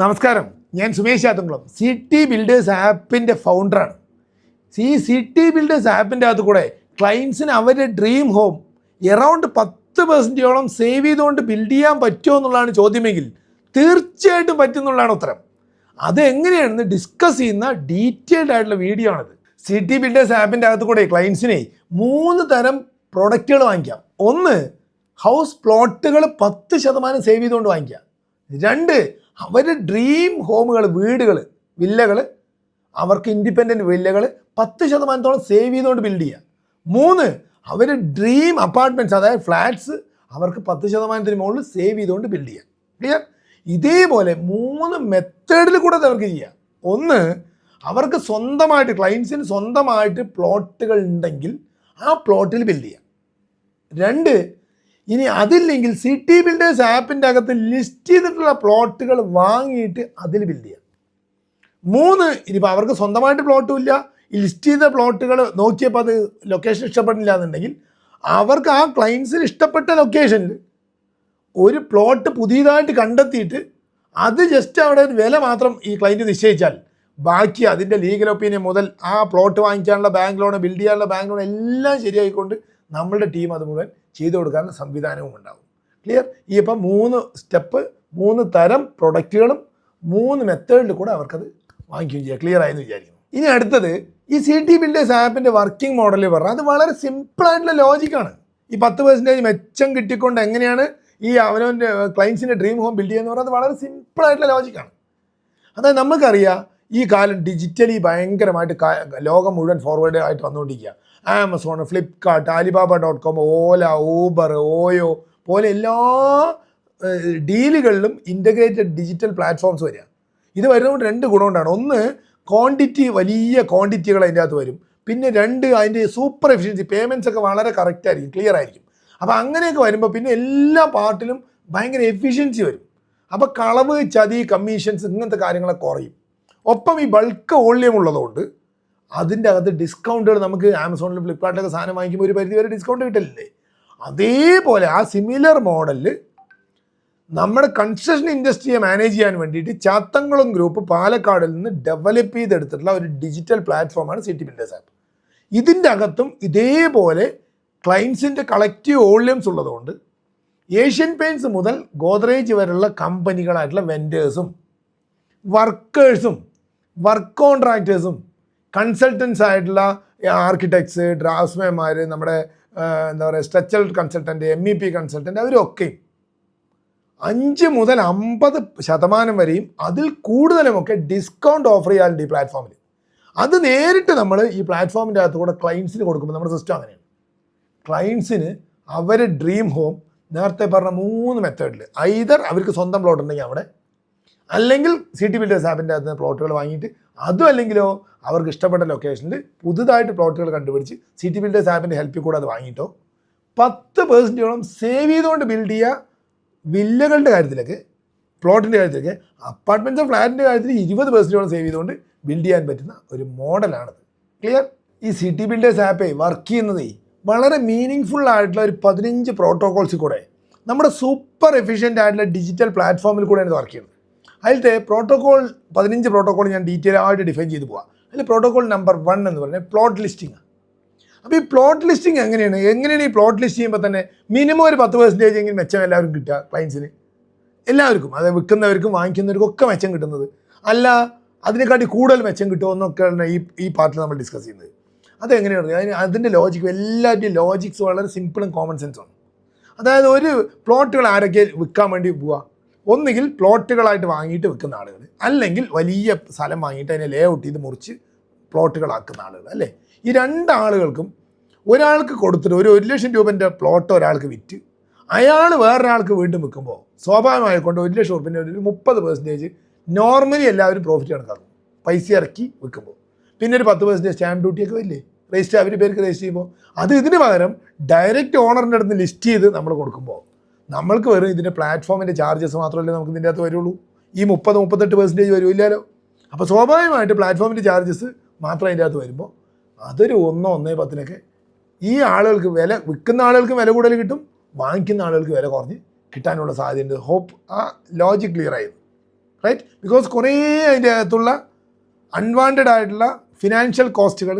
നമസ്കാരം, ഞാൻ Sumesh Chathumkulam. City builders ആപ്പിൻ്റെ ഫൗണ്ടറാണ്. ഈ സിറ്റി ബിൽഡേഴ്സ് ആപ്പിൻ്റെ അകത്ത് കൂടെ ക്ലയൻസിന് അവരുടെ ഡ്രീം ഹോം എറൗണ്ട് 10% സേവ് ചെയ്തുകൊണ്ട് ബിൽഡ് ചെയ്യാൻ പറ്റുമോ എന്നുള്ളതാണ് ചോദ്യമെങ്കിൽ തീർച്ചയായിട്ടും പറ്റുന്നുള്ളതാണ് ഉത്തരം. അതെങ്ങനെയാണെന്ന് ഡിസ്കസ് ചെയ്യുന്ന ഡീറ്റെയിൽഡ് ആയിട്ടുള്ള വീഡിയോ ആണിത്. സിറ്റി ബിൽഡേഴ്സ് ആപ്പിൻ്റെ അകത്ത് കൂടെ ക്ലയൻസിനെ 3 തരം പ്രൊഡക്റ്റുകൾ വാങ്ങിക്കാം. ഒന്ന്, ഹൗസ് പ്ലോട്ടുകൾ 10% സേവ് ചെയ്തുകൊണ്ട് വാങ്ങിക്കാം. 2, അവരുടെ ഡ്രീം ഹോമുകൾ, വീടുകൾ, വില്ലകൾ, അവർക്ക് ഇൻഡിപെൻഡൻറ്റ് വില്ലകൾ 10% സേവ് ചെയ്തുകൊണ്ട് ബിൽഡ് ചെയ്യുക. 3, അവരുടെ ഡ്രീം അപ്പാർട്ട്മെൻറ്റ്സ്, അതായത് ഫ്ലാറ്റ്സ്, അവർക്ക് 10% മുകളിൽ സേവ് ചെയ്തുകൊണ്ട് ബിൽഡ് ചെയ്യുക. ക്ലിയർ? ഇതേപോലെ 3 മെത്തേഡിൽ കൂടെ അവർക്ക് ചെയ്യാം. ഒന്ന്, അവർക്ക് സ്വന്തമായിട്ട്, ക്ലയൻസിന് സ്വന്തമായിട്ട് പ്ലോട്ടുകൾ ഉണ്ടെങ്കിൽ ആ പ്ലോട്ടിൽ ബിൽഡ് ചെയ്യാം. 2, ഇനി അതില്ലെങ്കിൽ സിറ്റി ബിൽഡേഴ്സ് ആപ്പിൻ്റെ അകത്ത് ലിസ്റ്റ് ചെയ്തിട്ടുള്ള പ്ലോട്ടുകൾ വാങ്ങിയിട്ട് അതിൽ ബിൽഡ് ചെയ്യാം. 3, ഇനിയിപ്പോൾ അവർക്ക് സ്വന്തമായിട്ട് പ്ലോട്ടും ഇല്ല, ഈ ലിസ്റ്റ് ചെയ്ത പ്ലോട്ടുകൾ നോക്കിയപ്പോൾ അത് ലൊക്കേഷൻ ഇഷ്ടപ്പെടില്ല എന്നുണ്ടെങ്കിൽ അവർക്ക് ആ ക്ലയൻസിന് ഇഷ്ടപ്പെട്ട ലൊക്കേഷനിൽ ഒരു പ്ലോട്ട് പുതിയതായിട്ട് കണ്ടെത്തിയിട്ട് അത് ജസ്റ്റ് അവിടെ വില മാത്രം ഈ ക്ലയൻറ്റ് നിശ്ചയിച്ചാൽ ബാക്കി അതിൻ്റെ ലീഗൽ ഒപ്പീനിയൻ മുതൽ ആ പ്ലോട്ട് വാങ്ങിക്കാനുള്ള ബാങ്ക് ലോൺ, ബിൽഡ് ചെയ്യാനുള്ള ബാങ്ക് ലോൺ എല്ലാം ശരിയായിക്കൊണ്ട് നമ്മളുടെ ടീം അത് മുഴുവൻ ചെയ്തു കൊടുക്കാനുള്ള സംവിധാനവും ഉണ്ടാകും. ക്ലിയർ? ഈ ഇപ്പം 3 സ്റ്റെപ്പ്, 3 തരം പ്രൊഡക്റ്റുകളും 3 മെത്തേഡിൽ കൂടെ അവർക്കത് വാങ്ങിക്കുകയും ചെയ്യാം. ക്ലിയർ ആയെന്ന് വിചാരിക്കുന്നു. ഇനി അടുത്തത്, ഈ സിറ്റി ബിൽഡേഴ്സ് ആപ്പിൻ്റെ വർക്കിംഗ് മോഡൽ പറഞ്ഞാൽ അത് വളരെ സിമ്പിളായിട്ടുള്ള ലോജിക്കാണ്. ഈ 10% മെച്ചം കിട്ടിക്കൊണ്ട് എങ്ങനെയാണ് ഈ അവനവൻ്റെ ക്ലയൻസിൻ്റെ ഡ്രീം ഹോം ബിൽഡ് ചെയ്യുക എന്ന് പറഞ്ഞാൽ അത് വളരെ സിമ്പിളായിട്ടുള്ള ലോജിക്കാണ്. അതായത് നമുക്കറിയാം, ഈ കാലം ഡിജിറ്റലി ഭയങ്കരമായിട്ട് ലോകം മുഴുവൻ ഫോർവേഡ് ആയിട്ട് വന്നുകൊണ്ടിരിക്കുക. ആമസോൺ, ഫ്ലിപ്കാർട്ട്, alibaba.com, ഓല, ഊബർ, ഓയോ പോലെ എല്ലാ ഡീലുകളിലും ഇൻ്റഗ്രേറ്റഡ് ഡിജിറ്റൽ പ്ലാറ്റ്ഫോംസ് വരിക. ഇത് വരുന്നതുകൊണ്ട് 2 ഗുണമുണ്ടാണ്. ഒന്ന്, ക്വാണ്ടിറ്റി, വലിയ ക്വാണ്ടിറ്റികൾ അതിൻ്റെ അകത്ത് വരും. പിന്നെ 2, അതിൻ്റെ സൂപ്പർ എഫിഷ്യൻസി, പേയ്മെൻറ്റ്സ് ഒക്കെ വളരെ കറക്റ്റ് ആയിരിക്കും, ക്ലിയർ ആയിരിക്കും. അപ്പോൾ അങ്ങനെയൊക്കെ വരുമ്പോൾ പിന്നെ എല്ലാ പാർട്ടിലും ഭയങ്കര എഫിഷ്യൻസി വരും. അപ്പോൾ കളവ്, ചതി, കമ്മീഷൻസ്, ഇങ്ങനത്തെ കാര്യങ്ങളൊക്കെ കുറയും. ഒപ്പം ഈ ബൾക്ക് വോള്യം ഉള്ളതുകൊണ്ട് അതിൻ്റെ അകത്ത് ഡിസ്കൗണ്ടുകൾ നമുക്ക് ആമസോണിലും ഫ്ലിപ്കാർട്ടിലൊക്കെ സാധനം വാങ്ങിക്കുമ്പോൾ ഒരു പരിധി വരെ ഡിസ്കൗണ്ട് കിട്ടില്ലേ. അതേപോലെ ആ സിമിലർ മോഡലിൽ നമ്മുടെ കൺസ്ട്രക്ഷൻ ഇൻഡസ്ട്രിയെ മാനേജ് ചെയ്യാൻ വേണ്ടിയിട്ട് ചാത്തംകുളം ഗ്രൂപ്പ് പാലക്കാടിൽ നിന്ന് ഡെവലപ്പ് ചെയ്തെടുത്തിട്ടുള്ള ഒരു ഡിജിറ്റൽ പ്ലാറ്റ്ഫോമാണ് സിറ്റി ബിൽഡേഴ്സ് ആപ്പ്. ഇതിൻ്റെ അകത്തും ഇതേപോലെ ക്ലയൻസിൻ്റെ കളക്റ്റീവ് വോള്യൂംസ് ഉള്ളതുകൊണ്ട് ഏഷ്യൻ പെയിൻറ്റ്സ് മുതൽ ഗോദ്രേജ് വരെയുള്ള കമ്പനികളായിട്ടുള്ള വെൻഡേഴ്സും വർക്കേഴ്സും വർക്ക് കോൺട്രാക്ടേഴ്സും കൺസൾട്ടൻസ് ആയിട്ടുള്ള ആർക്കിടെക്ട്സ്, ഡ്രാഫ്റ്റ്സ്മാൻമാർ, നമ്മുടെ എന്താ പറയുക സ്ട്രക്ചറൽ കൺസൾട്ടൻറ്റ്, MEP കൺസൾട്ടൻറ്റ്, അവരൊക്കെയും 5 മുതൽ 50% വരെയും അതിൽ കൂടുതലുമൊക്കെ ഡിസ്കൗണ്ട് ഓഫർ ചെയ്യാറുണ്ട് ഈ പ്ലാറ്റ്ഫോമിൽ. അത് നേരിട്ട് നമ്മൾ ഈ പ്ലാറ്റ്ഫോമിൻ്റെ അകത്ത് കൂടെ ക്ലയൻസിന് കൊടുക്കുമ്പോൾ നമ്മുടെ സിസ്റ്റം അങ്ങനെയാണ്. ക്ലയൻസിന് അവരുടെ ഡ്രീം ഹോം നേരത്തെ പറഞ്ഞ 3 മെത്തേഡിൽ, ഐദർ അവർക്ക് സ്വന്തം പ്ലോട്ട് ഉണ്ടെങ്കിൽ അവിടെ, അല്ലെങ്കിൽ സിറ്റി ബിൽഡേഴ്സ് ആപ്പിൻ്റെ അകത്ത് നിന്ന് പ്ലോട്ടുകൾ വാങ്ങിയിട്ട്, അതും അല്ലെങ്കിലോ അവർക്ക് ഇഷ്ടപ്പെട്ട ലൊക്കേഷനിൽ പുതുതായിട്ട് പ്ലോട്ടുകൾ കണ്ടുപിടിച്ച് സിറ്റി ബിൽഡേഴ്സ് ആപ്പിൻ്റെ ഹെൽപ്പിൽ കൂടെ അത് വാങ്ങിയിട്ടോ 10% സേവ് ചെയ്തുകൊണ്ട് ബിൽഡ് ചെയ്യുക. വില്ലകളുടെ കാര്യത്തിലൊക്കെ, പ്ലോട്ടിൻ്റെ കാര്യത്തിലൊക്കെ, അപ്പാർട്ട്മെൻറ്റ്സ്, ഫ്ലാറ്റിൻ്റെ കാര്യത്തിൽ 20% സേവ് ചെയ്തുകൊണ്ട് ബിൽഡ് ചെയ്യാൻ പറ്റുന്ന ഒരു മോഡലാണത്. ക്ലിയർ? ഈ സിറ്റി ബിൽഡേഴ്സ് ആപ്പ് വർക്ക് ചെയ്യുന്നതേ വളരെ മീനിങ് ഫുൾ ആയിട്ടുള്ള ഒരു 15 പ്രോട്ടോകോൾസിൽ കൂടെ നമ്മുടെ സൂപ്പർ എഫിഷ്യൻ്റ് ആയിട്ടുള്ള ഡിജിറ്റൽ പ്ലാറ്റ്ഫോമിൽ കൂടെയാണ് ഇത് വർക്ക് ചെയ്യുന്നത്. അതിലത്തെ 15 പ്രോട്ടോകോൾ ഞാൻ ഡീറ്റെയിൽ ആയിട്ട് ഡിഫൈൻ ചെയ്ത് പോകാം. അതിൽ പ്രോട്ടോകോൾ നമ്പർ 1 എന്ന് പറഞ്ഞാൽ പ്ലോട്ട് ലിസ്റ്റിംഗ്. അപ്പോൾ ഈ പ്ലോട്ട് ലിസ്റ്റിംഗ് എങ്ങനെയാണ് ഈ പ്ലോട്ട് ലിസ്റ്റ് ചെയ്യുമ്പോൾ തന്നെ മിനിമം ഒരു 10% എങ്കിലും മെച്ചം എല്ലാവർക്കും കിട്ടുക. ക്ലയൻസിന് എല്ലാവർക്കും, അത് വിൽക്കുന്നവർക്കും വാങ്ങിക്കുന്നവർക്കും ഒക്കെ മെച്ചം കിട്ടുന്നത് അല്ല, അതിനെക്കാട്ടി കൂടുതൽ മെച്ചം കിട്ടുമോ എന്നൊക്കെയാണ് ഈ പാർട്ടിൽ നമ്മൾ ഡിസ്കസ് ചെയ്യുന്നത്. അതെങ്ങനെയാണ് അതിൻ്റെ ലോജിക്ക്, എല്ലാവരുടെയും ലോജിക്സ് വളരെ സിമ്പിളും കോമൺ സെൻസുമാണ്. അതായത് ഒരു പ്ലോട്ടുകൾ ആരൊക്കെ വിൽക്കാൻ വേണ്ടി പോവുക, ഒന്നുകിൽ പ്ലോട്ടുകളായിട്ട് വാങ്ങിയിട്ട് വെക്കുന്ന ആളുകൾ, അല്ലെങ്കിൽ വലിയ സ്ഥലം വാങ്ങിയിട്ട് അതിനെ ലേ ഔട്ട് ചെയ്ത് മുറിച്ച് പ്ലോട്ടുകളാക്കുന്ന ആളുകൾ, അല്ലേ? ഈ 2 ആളുകൾക്കും ഒരാൾക്ക് കൊടുത്തിട്ട് ഒരു 1 ലക്ഷം രൂപൻ്റെ പ്ലോട്ട് ഒരാൾക്ക് വിറ്റ് അയാൾ വേറൊരാൾക്ക് വീണ്ടും വിൽക്കുമ്പോൾ സ്വാഭാവികമായിക്കൊണ്ട് 1 ലക്ഷം രൂപൻ്റെ ഒരു 30% നോർമലി എല്ലാവരും പ്രോഫിറ്റ് കണക്കാക്കും, പൈസ ഇറക്കി വിൽക്കുമ്പോൾ. പിന്നെ ഒരു 10% സ്റ്റാമ്പ് ഡ്യൂട്ടിയൊക്കെ വരില്ലേ, രജിസ്റ്റർ അവർ പേർക്ക് രജിസ്റ്റർ ചെയ്യുമ്പോൾ. അത് ഇതിന് പകരം ഡയറക്റ്റ് ഓണറിൻ്റെ അടുത്ത് ലിസ്റ്റ് ചെയ്ത് നമ്മൾ കൊടുക്കുമ്പോൾ നമ്മൾക്ക് വെറും ഇതിൻ്റെ പ്ലാറ്റ്ഫോമിൻ്റെ ചാർജസ് മാത്രമല്ലേ നമുക്ക് ഇതിൻ്റെ അകത്ത് വരുള്ളൂ. ഈ 30-38% വരില്ലല്ലോ. അപ്പോൾ സ്വാഭാവികമായിട്ട് പ്ലാറ്റ്ഫോമിൻ്റെ ചാർജസ് മാത്രം അതിൻ്റെ അകത്ത് വരുമ്പോൾ അതൊരു 1-1.10 ഈ ആളുകൾക്ക് വില, വിൽക്കുന്ന ആളുകൾക്ക് വില കൂടുതൽ കിട്ടും, വാങ്ങിക്കുന്ന ആളുകൾക്ക് വില കുറഞ്ഞ് കിട്ടാനുള്ള സാധ്യതയുണ്ട്. ഹോപ്പ് ആ ലോജിക് ക്ലിയർ ആയിരുന്നു. റൈറ്റ്? ബിക്കോസ് കുറേ അതിൻ്റെ അകത്തുള്ള അൺവാണ്ടഡ് ആയിട്ടുള്ള ഫിനാൻഷ്യൽ കോസ്റ്റുകൾ,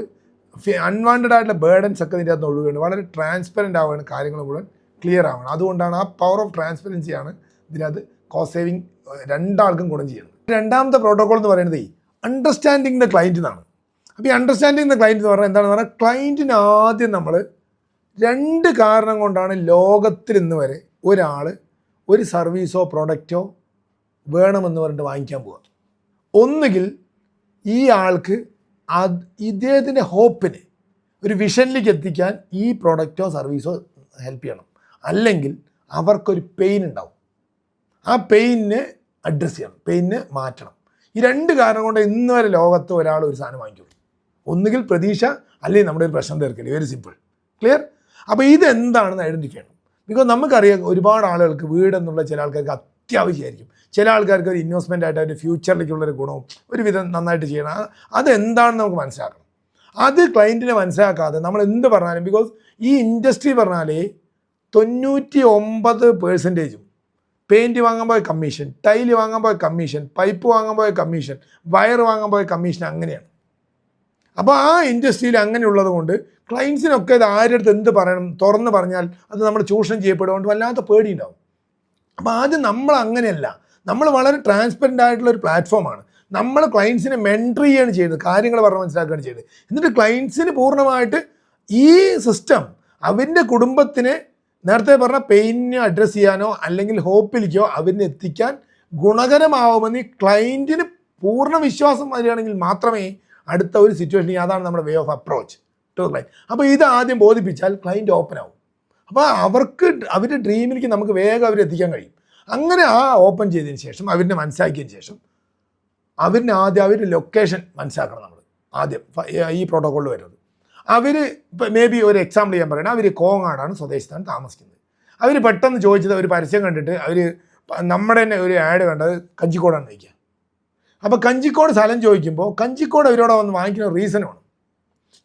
അൺവാണ്ടഡ് ആയിട്ടുള്ള ബേർഡൻസ് ഒക്കെ ഇതിൻ്റെ അകത്ത് ഒഴിവുകയാണ്. വളരെ ട്രാൻസ്പെറൻ്റ് ആവുകയാണ്, കാര്യങ്ങൾ മുഴുവൻ ക്ലിയർ ആവണം. അതുകൊണ്ടാണ് ആ പവർ ഓഫ് ട്രാൻസ്പെറൻസിയാണ് ഇതിനകത്ത് കോസ്റ്റ് സേവിങ് രണ്ടാൾക്കും ഗുണം ചെയ്യുന്നത്. രണ്ടാമത്തെ പ്രോട്ടോകോൾ എന്ന് പറയുന്നത് അണ്ടർസ്റ്റാൻഡിങ് ദ ക്ലയൻറ്റ് എന്നാണ്. അപ്പോൾ ഈ അണ്ടർസ്റ്റാൻഡിങ് ദ ക്ലയൻറ്റ് എന്ന് പറഞ്ഞാൽ എന്താണെന്ന് പറഞ്ഞാൽ, ക്ലയൻറ്റിന് ആദ്യം നമ്മൾ 2 കാരണം കൊണ്ടാണ് ലോകത്തിൽ ഇന്ന് വരെ ഒരാൾ ഒരു സർവീസോ പ്രൊഡക്റ്റോ വേണമെന്ന് പറഞ്ഞിട്ട് വാങ്ങിക്കാൻ പോവുക. ഒന്നുകിൽ ഈ ആൾക്ക് ഇദ്ദേഹത്തിൻ്റെ ഹോപ്പിന്, ഒരു വിഷനിലേക്ക് എത്തിക്കാൻ ഈ പ്രൊഡക്റ്റോ സർവീസോ ഹെൽപ്പ് ചെയ്യണം. അല്ലെങ്കിൽ അവർക്കൊരു പെയിൻ ഉണ്ടാവും, ആ പെയിനിനെ അഡ്രസ്സ് ചെയ്യണം, പെയിനിനെ മാറ്റണം. ഈ 2 കാരണം കൊണ്ട് ഇന്ന് വരെ ലോകത്ത് ഒരാൾ ഒരു സാധനം വാങ്ങിക്കുള്ളൂ. ഒന്നുകിൽ പ്രതീക്ഷ, അല്ലെങ്കിൽ നമ്മുടെ ഒരു പ്രശ്നം തീർക്കല്. Very simple, clear? അപ്പോൾ ഇതെന്താണെന്ന് ഐഡൻറ്റിഫൈ ചെയ്യണം. ബിക്കോസ് നമുക്കറിയാം ഒരുപാട് ആളുകൾക്ക് വീടെന്നുള്ള ചില ആൾക്കാർക്ക് അത്യാവശ്യമായിരിക്കും, ചില ആൾക്കാർക്ക് ഒരു ഇൻവെസ്റ്റ്മെൻ്റ് ആയിട്ട് അതിൻ്റെ ഫ്യൂച്ചറിലേക്കുള്ളൊരു ഗുണവും ഒരുവിധം നന്നായിട്ട് ചെയ്യണം. അതെന്താണെന്ന് നമുക്ക് മനസ്സിലാക്കണം. അത് ക്ലയൻറ്റിനെ മനസ്സിലാക്കാതെ നമ്മൾ എന്ത് പറഞ്ഞാലും, ബിക്കോസ് ഈ ഇൻഡസ്ട്രി പറഞ്ഞാലേ 99% പെയിൻറ്റ് വാങ്ങാൻ പോയ കമ്മീഷൻ, ടൈല് വാങ്ങാൻ പോയ കമ്മീഷൻ, പൈപ്പ് വാങ്ങാൻ പോയ കമ്മീഷൻ, വയർ വാങ്ങാൻ പോയ കമ്മീഷൻ, അങ്ങനെയാണ്. അപ്പോൾ ആ ഇൻഡസ്ട്രിയിൽ അങ്ങനെയുള്ളത് കൊണ്ട് ക്ലയൻസിനൊക്കെ ഇത് ആരുടെ അടുത്ത് എന്ത് പറയണം തുറന്ന് പറഞ്ഞാൽ അത് നമ്മൾ ചൂഷണം ചെയ്യപ്പെടുകൊണ്ട് വല്ലാത്ത പേടിയുണ്ടാവും. അപ്പോൾ ആദ്യം നമ്മൾ അങ്ങനെയല്ല, നമ്മൾ വളരെ ട്രാൻസ്പെറൻ്റ് ആയിട്ടുള്ള ഒരു പ്ലാറ്റ്ഫോമാണ്. നമ്മൾ ക്ലയൻസിനെ മെൻറ്റർ ചെയ്യുകയാണ് ചെയ്യുന്നത്, കാര്യങ്ങൾ പറഞ്ഞ് മനസ്സിലാക്കുകയാണ് ചെയ്യുന്നത്. എന്നിട്ട് ക്ലയൻസിന് പൂർണ്ണമായിട്ട് ഈ സിസ്റ്റം അവൻ്റെ കുടുംബത്തിനെ നേരത്തെ പറഞ്ഞ പെയിനെ അഡ്രസ്സ് ചെയ്യാനോ അല്ലെങ്കിൽ ഹോപ്പിലേക്കോ അവരിനെ എത്തിക്കാൻ ഗുണകരമാവുമെന്ന് ഈ ക്ലയൻറ്റിന് പൂർണ്ണ വിശ്വാസം വരികയാണെങ്കിൽ മാത്രമേ അടുത്ത ഒരു സിറ്റുവേഷനിൽ, അതാണ് നമ്മുടെ way of approach to client. അപ്പോൾ ഇത് ആദ്യം ബോധിപ്പിച്ചാൽ ക്ലയൻറ്റ് ഓപ്പൺ ആവും. അപ്പോൾ അവർക്ക് അവരുടെ ഡ്രീമിലേക്ക് നമുക്ക് വേഗം അവരെ എത്തിക്കാൻ കഴിയും. അങ്ങനെ ആ ഓപ്പൺ ചെയ്തതിന് ശേഷം, അവരിനെ മനസ്സിലാക്കിയതിന് ശേഷം, അവരിന് ആദ്യം അവരുടെ ലൊക്കേഷൻ മനസ്സിലാക്കണം. നമ്മൾ ആദ്യം ഈ പ്രോട്ടോക്കോളിൽ വരുന്നത്, അവർ ഇപ്പോൾ മേ ബി ഒരു എക്സാമ്പിൾ ചെയ്യാൻ പറയണം, അവർ കോങ്ങാടാണ് സ്വദേശത്താണ് താമസിക്കുന്നത്. അവർ പെട്ടെന്ന് ചോദിച്ചത്, ഒരു പരസ്യം കണ്ടിട്ട് അവർ നമ്മുടെ തന്നെ ഒരു ആഡ് കണ്ടത് കഞ്ചിക്കോടാണ് വയ്ക്കുക. അപ്പോൾ കഞ്ചിക്കോട് സ്ഥലം ചോദിക്കുമ്പോൾ കഞ്ചിക്കോട് അവരോട് വന്ന് വാങ്ങിക്കുന്ന റീസണാണ്.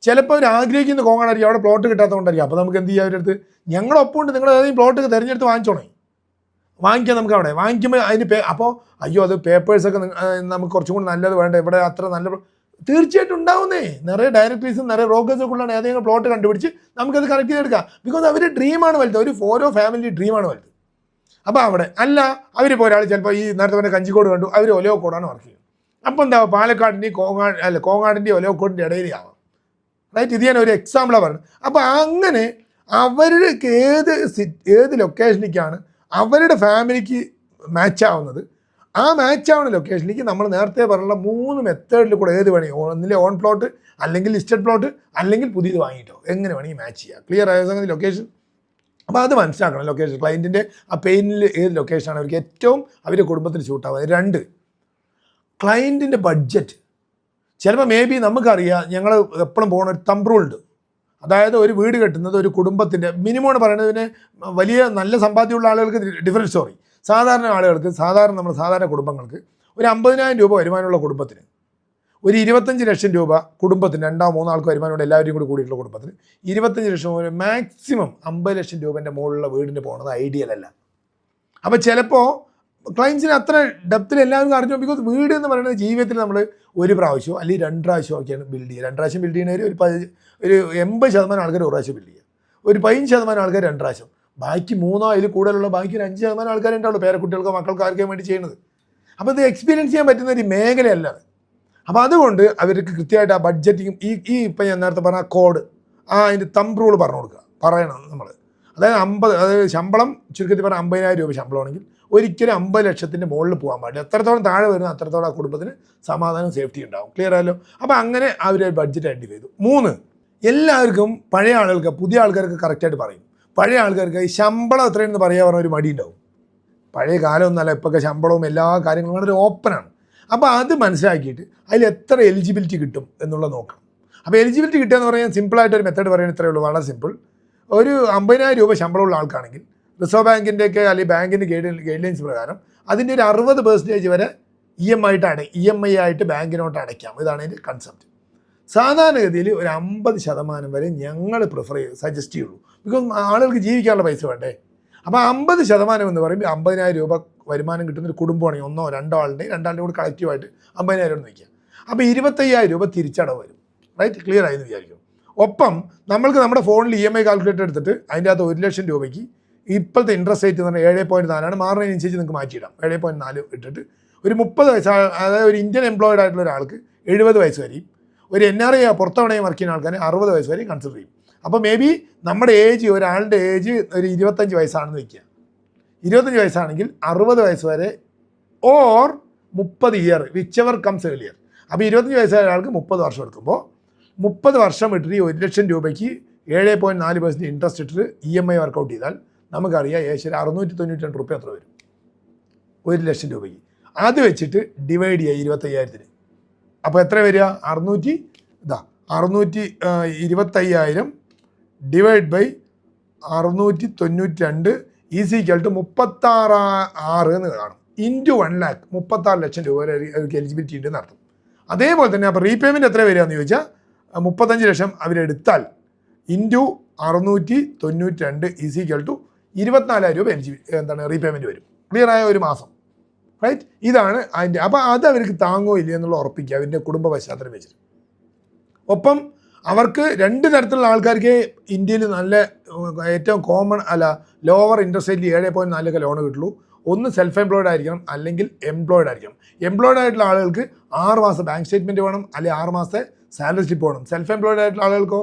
ചിലപ്പോൾ അവർ ആഗ്രഹിക്കുന്ന കോങ്ങാടായിരിക്കും, അവിടെ പ്ലോട്ട് കിട്ടാത്തതുകൊണ്ടായിരിക്കും. അപ്പോൾ നമുക്ക് എന്ത് ചെയ്യാം, അവരടുത്ത് ഞങ്ങളൊപ്പമുണ്ട്, നിങ്ങൾ ഏതെങ്കിലും പ്ലോട്ട് തിരഞ്ഞെടുത്ത് വാങ്ങിച്ചോണേ, വാങ്ങിക്കാം നമുക്ക് അവിടെ. വാങ്ങിക്കുമ്പോൾ അതിന് അപ്പോൾ അയ്യോ അത് പേപ്പേഴ്സൊക്കെ നമുക്ക് കുറച്ചും കൂടി നല്ലത് വേണ്ട, ഇവിടെ അത്ര നല്ല തീർച്ചയായിട്ടും ഉണ്ടാവുന്നേ. നിറയെ ഡയറക്ടറീസും നിറയെ ബ്രോക്കേഴ്സൊക്കെ ഉള്ളതാണ് ഏതെങ്കിലും പ്ലോട്ട് കണ്ടുപിടിച്ച് നമുക്കത് കറക്റ്റ് ചെയ്തെടുക്കാം. ബിക്കോസ് അവരുടെ ഡ്രീമാണ് വലുത്, ഒരു ഓരോ ഫാമിലി ഡ്രീമാണ് വലുത്. അപ്പോൾ അവിടെ അല്ല, അവരിപ്പോൾ ഒരാൾ ചിലപ്പോൾ ഈ നേരത്തെ പറഞ്ഞ കഞ്ചിക്കോട് കണ്ടു, അവർ ഒലവക്കോടാണ് വർക്ക് ചെയ്യുന്നത്. അപ്പോൾ എന്താ പാലക്കാടിൻ്റെയും കോങ്ങാടിൻ്റെയും ഒലവക്കോടിൻ്റെ ഇടയിലാവാം, റൈറ്റ്? ഇത് ഞാൻ ഒരു എക്സാമ്പിളാണ് പറഞ്ഞത്. അപ്പോൾ അങ്ങനെ അവരുടെ ഏത് ലൊക്കേഷനിലേക്കാണ് അവരുടെ ഫാമിലിക്ക് മാച്ച് ആവുന്നത്, ആ മാച്ച് ആവുന്ന ലൊക്കേഷനിലേക്ക് നമ്മൾ നേരത്തെ പറഞ്ഞുള്ള 3 മെത്തേഡിൽ കൂടെ ഏത് വേണമെങ്കിൽ, ഒന്നിലെ ഓൺ പ്ലോട്ട്, അല്ലെങ്കിൽ ലിസ്റ്റഡ് പ്ലോട്ട്, അല്ലെങ്കിൽ പുതിയത് വാങ്ങിയിട്ടോ, എങ്ങനെ വേണമെങ്കിൽ മാച്ച് ചെയ്യാം. ക്ലിയർ ആയ സംഗതി ലൊക്കേഷൻ. അപ്പോൾ അത് മനസ്സിലാക്കണം. ലൊക്കേഷൻ ക്ലയൻറ്റിൻ്റെ ആ പെയിനിൽ ഏത് ലൊക്കേഷനാണ് അവർക്ക് ഏറ്റവും അവരുടെ കുടുംബത്തിന് ഷൂട്ടാവുക. 2, ക്ലയൻറ്റിൻ്റെ ബഡ്ജറ്റ്. ചിലപ്പോൾ മേ ബി നമുക്കറിയാം, ഞങ്ങൾ എപ്പോഴും പോകുന്ന ഒരു തമ്പ് റൂൾ ഉണ്ട്. അതായത് ഒരു വീട് കെട്ടുന്നത് ഒരു കുടുംബത്തിൻ്റെ മിനിമം പറയുന്നത്, പിന്നെ വലിയ നല്ല സമ്പാദ്യമുള്ള ആളുകൾക്ക് ഡിഫറൻറ്റ് സ്റ്റോറി. സാധാരണ ആളുകൾക്ക്, നമ്മുടെ സാധാരണ കുടുംബങ്ങൾക്ക് ഒരു 50,000 രൂപ വരുമാനമുള്ള കുടുംബത്തിന്, ഒരു 25 ലക്ഷം രൂപ കുടുംബത്തിന്, 2-3 ആൾക്ക് വരുമാനമുണ്ട് എല്ലാവരും കൂടി കൂടിയിട്ടുള്ള കുടുംബത്തിന് 25 ലക്ഷം, ഒരു മാക്സിമം 50 ലക്ഷം രൂപേൻ്റെ മുകളിലുള്ള വീടിന് പോകുന്നത് ഐഡിയൽ അല്ല. അപ്പോൾ ചിലപ്പോൾ ക്ലയൻസിന് അത്ര ഡെപ്തിൽ എല്ലാവരും അറിഞ്ഞു. ബിക്കോസ് വീട് എന്ന് പറയുന്നത് ജീവിതത്തിൽ നമ്മൾ ഒരു പ്രാവശ്യമോ അല്ലെങ്കിൽ 2 പ്രാവശ്യമോ ഒക്കെയാണ് ബിൽഡ് ചെയ്യുക. 2 പ്രാവശ്യം ബിൽഡ് ചെയ്യുന്നവർ ഒരു 80% ആൾക്കാർ ഒരു പ്രാവശ്യം ബിൽഡ് ചെയ്യുക, ഒരു 15% ആൾക്കാർ 2 പ്രാവശ്യം, ബാക്കി 3 അതിൽ കൂടുതലുള്ള ബാക്കി ഒരു 5% ആൾക്കാരുണ്ടാവുള്ളൂ പേരക്കുട്ടികൾക്കോ മക്കൾക്കോ ആർക്കും വേണ്ടി ചെയ്യുന്നത്. അപ്പോൾ ഇത് എക്സ്പീരിയൻസ് ചെയ്യാൻ പറ്റുന്ന ഒരു മേഖലയല്ല അത്. അപ്പോൾ അതുകൊണ്ട് അവർക്ക് കൃത്യമായിട്ട് ആ ബഡ്ജറ്റിങ്ങും ഈ ഇപ്പം ഞാൻ നേരത്തെ പറഞ്ഞ കോഡ്, അതിൻ്റെ തമ്പ് റൂൾ പറയണം നമ്മൾ. അതായത് ശമ്പളം ചുരുക്കത്തിൽ പറഞ്ഞാൽ 50,000 രൂപ ശമ്പളമാണെങ്കിൽ ഒരിക്കലും 50 ലക്ഷത്തിൻ്റെ മുകളിൽ പോകാൻ പാടില്ല. എത്രത്തോളം താഴെ വരുന്ന അത്രത്തോളം ആ കുടുംബത്തിന് സമാധാനം സേഫ്റ്റി ഉണ്ടാവും. ക്ലിയർ ആയല്ലോ? അപ്പോൾ അങ്ങനെ അവർ ബഡ്ജറ്റ് ഐഡൻറ്റിഫൈ ചെയ്തു. 3, എല്ലാവർക്കും പഴയ ആളുകൾക്ക്, പുതിയ ആൾക്കാർക്ക് കറക്റ്റായിട്ട് പറയും. പഴയ ആൾക്കാർക്ക് ഈ ശമ്പളം എത്രയെന്ന് പറയാൻ പറഞ്ഞ ഒരു മടി ഉണ്ടാവും. പഴയ കാലമൊന്നുമല്ല, ഇപ്പോഴൊക്കെ ശമ്പളവും എല്ലാ കാര്യങ്ങളും വളരെ ഓപ്പണാണ്. അപ്പോൾ അത് മനസ്സിലാക്കിയിട്ട് അതിൽ എത്ര എലിജിബിലിറ്റി കിട്ടും എന്നുള്ളത് നോക്കണം. അപ്പോൾ എലിജിബിലിറ്റി കിട്ടുക എന്ന് പറയാൻ സിമ്പിളായിട്ടൊരു മെത്തേഡ് പറയുന്നത് ഇത്രയേ ഉള്ളൂ, വളരെ സിമ്പിൾ. ഒരു 50,000 രൂപ ശമ്പളമുള്ള ആൾക്കാണെങ്കിൽ റിസർവ് ബാങ്കിൻ്റെയൊക്കെ അല്ലെങ്കിൽ ബാങ്കിൻ്റെ ഗൈഡ് ലൈൻസ് പ്രകാരം അതിൻ്റെ ഒരു 60% വരെ ഇ എം ഐ ആയിട്ട് ബാങ്കിനോട്ട് അടയ്ക്കാം. ഇതാണ് അതിൻ്റെ കൺസെപ്റ്റ്. സാധാരണഗതിയിൽ ഒരു 50% വരെ ഞങ്ങൾ സജസ്റ്റ് ചെയ്യുള്ളൂ. ബിക്കോസ് ആളുകൾക്ക് ജീവിക്കാനുള്ള പൈസ വേണ്ടേ. അപ്പോൾ 50% എന്ന് പറയുമ്പോൾ 50,000 രൂപ വരുമാനം കിട്ടുന്നൊരു കുടുംബമാണെങ്കിൽ ഒന്നോ രണ്ടോ രണ്ടാളുടെ കൂടി കളക്റ്റീവായിട്ട് 50,000 എന്ന് വയ്ക്കുക. അപ്പോൾ 25,000 രൂപ തിരിച്ചടവ് വരും. റൈറ്റ്, ക്ലിയർ ആയെന്ന് വിചാരിക്കും. ഒപ്പം നമ്മൾക്ക് നമ്മുടെ ഫോണിൽ EMI കാൽക്കുലേറ്റർ എടുത്തിട്ട് അതിൻ്റെ അകത്ത് 1 ലക്ഷം രൂപയ്ക്ക് ഇപ്പോഴത്തെ ഇൻട്രസ്റ്റ് റേറ്റ് എന്ന് പറഞ്ഞാൽ 7.4 മാറുന്നതിനനുസരിച്ച് നിങ്ങൾക്ക് മാറ്റിയിടാം. 7.4 ഇട്ടിട്ട് ഒരു 30 വയസ്സ്, അതായത് ഒരു ഇന്ത്യൻ എംപ്ലോയിഡ് ആയിട്ടുള്ള ഒരാൾക്ക് 70 വയസ്സ് വരെയും, ഒരു NRI പുറത്തവണയും വർക്ക് ചെയ്യുന്ന ആൾക്കാരെ 60 വയസ്സ് വരെയും കൺസിഡർ ചെയ്യും. അപ്പോൾ മേ ബി നമ്മുടെ ഏജ്, ഒരാളുടെ ഏജ് ഒരു 25 വയസ്സാണെന്ന് വയ്ക്കുക. 25 വയസ്സാണെങ്കിൽ 60 വയസ്സ് വരെ or 30 year, which ever comes earlier. അപ്പോൾ 25 വയസ്സായ ഒരാൾക്ക് 30 വർഷം എടുക്കുമ്പോൾ 30 വർഷം ഇട്ടിട്ട് 1 ലക്ഷം രൂപയ്ക്ക് 7.4% ഇൻട്രസ്റ്റ് ഇട്ടിട്ട് EMI വർക്കൗട്ട് ചെയ്താൽ നമുക്കറിയാം ഏകദേശം 692 രൂപ എത്ര വരും 1 ലക്ഷം രൂപയ്ക്ക്. അത് വെച്ചിട്ട് ഡിവൈഡ് ചെയ്യുക 25,000. അപ്പോൾ എത്ര വരിക? 625,000 ഡിവൈഡ് ബൈ 692 ഈസിക്കൽ ടു 36 എന്ന് കാണും. ഇൻറ്റു 1 lakh 36 ലക്ഷം രൂപ വരെ അവർക്ക് എലിജിബിലിറ്റി ഉണ്ടെന്ന് അർത്ഥം. അതേപോലെ തന്നെ അപ്പോൾ റീപേയ്മെൻറ്റ് എത്ര വരികയെന്ന് ചോദിച്ചാൽ 35 ലക്ഷം അവരെടുത്താൽ ഇൻറ്റു 692 ഈസിക്കൽ ടു 24,000 രൂപ റീപേയ്മെൻറ്റ് വരും. ക്ലിയർ ആയ ഒരു മാസം. റൈറ്റ്, ഇതാണ് അതിൻ്റെ. അപ്പോൾ അത് അവർക്ക് താങ്ങോ ഇല്ല എന്നുള്ള ഉറപ്പിക്കുക അവരുടെ കുടുംബ പശ്ചാത്തലം വെച്ചിട്ട്. ഒപ്പം അവർക്ക് 2 തരത്തിലുള്ള ആൾക്കാർക്ക് ഇന്ത്യയിൽ നല്ല ഏറ്റവും കോമൺ ലോവർ ഇൻട്രസ്റ്റ് റേറ്റിൽ 7.4 ലോൺ കിട്ടുള്ളൂ. ഒന്ന് സെൽഫ് എംപ്ലോയിഡ് ആയിരിക്കണം, അല്ലെങ്കിൽ എംപ്ലോയിഡ് ആയിരിക്കണം. എംപ്ലോയിഡ് ആയിട്ടുള്ള ആളുകൾക്ക് 6 മാസം ബാങ്ക് സ്റ്റേറ്റ്മെൻറ്റ് വേണം, അല്ലെങ്കിൽ 6 മാസത്തെ സാലറി സ്ലിപ്പ് വേണം. സെൽഫ് എംപ്ലോയിഡ് ആയിട്ടുള്ള ആളുകൾക്കോ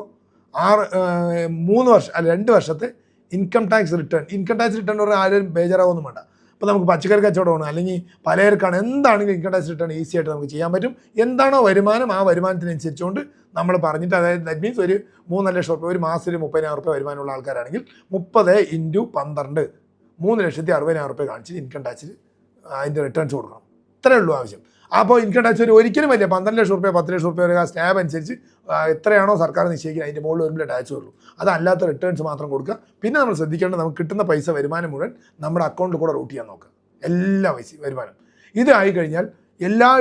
3 വർഷം 2 വർഷത്തെ ഇൻകം ടാക്സ് റിട്ടേൺ എന്ന് പറഞ്ഞാൽ ആരും ബേജാറാവൊന്നും വേണ്ട. ഇപ്പോൾ നമുക്ക് പച്ചക്കറി കച്ചവടമാണ്, അല്ലെങ്കിൽ പലചരക്കാണ്, എന്താണെങ്കിലും ഇൻകം ടാക്സ് റിട്ടേൺ ഈസി ആയിട്ട് നമുക്ക് ചെയ്യാൻ പറ്റും. എന്താണോ വരുമാനം, ആ വരുമാനത്തിനനുസരിച്ചുകൊണ്ട് നമ്മൾ പറഞ്ഞിട്ട്, അതായത് ദാറ്റ് മീൻസ് ഒരു 3 ലക്ഷം രൂപ ഒരു മാസത്തിൽ 30,000 രൂപ വരുമാനമുള്ള ആൾക്കാരാണെങ്കിൽ 30 × 12 3,60,000 രൂപ കാണിച്ചിട്ട് ഇൻകം ടാക്സിൽ അതിൻ്റെ റിട്ടേൺസ് കൊടുക്കണം. ഇത്രയേ ഉള്ളൂ ആവശ്യം. അപ്പോൾ ഇൻകം ടാക്സ് ഒരിക്കലും വലിയ 12 ലക്ഷം രൂപ 10 ലക്ഷം രൂപ വരെ ആ സ്ലാബ് അനുസരിച്ച് എത്രയാണോ സർക്കാർ നിശ്ചയിക്കുന്നത് അതിൻ്റെ മുകളിൽ വരുമ്പോൾ ടാക്സ് വരുള്ളൂ. അതല്ലാത്ത റിട്ടേൺസ് മാത്രം കൊടുക്കുക. പിന്നെ നമ്മൾ ശ്രദ്ധിക്കേണ്ടത് നമുക്ക് കിട്ടുന്ന പൈസ വരുമാനം മുഴുവൻ നമ്മുടെ അക്കൗണ്ടിൽ കൂടെ റൂട്ട് ചെയ്യാൻ നോക്കുക. എല്ലാ വരുമാനം ഇതായി കഴിഞ്ഞാൽ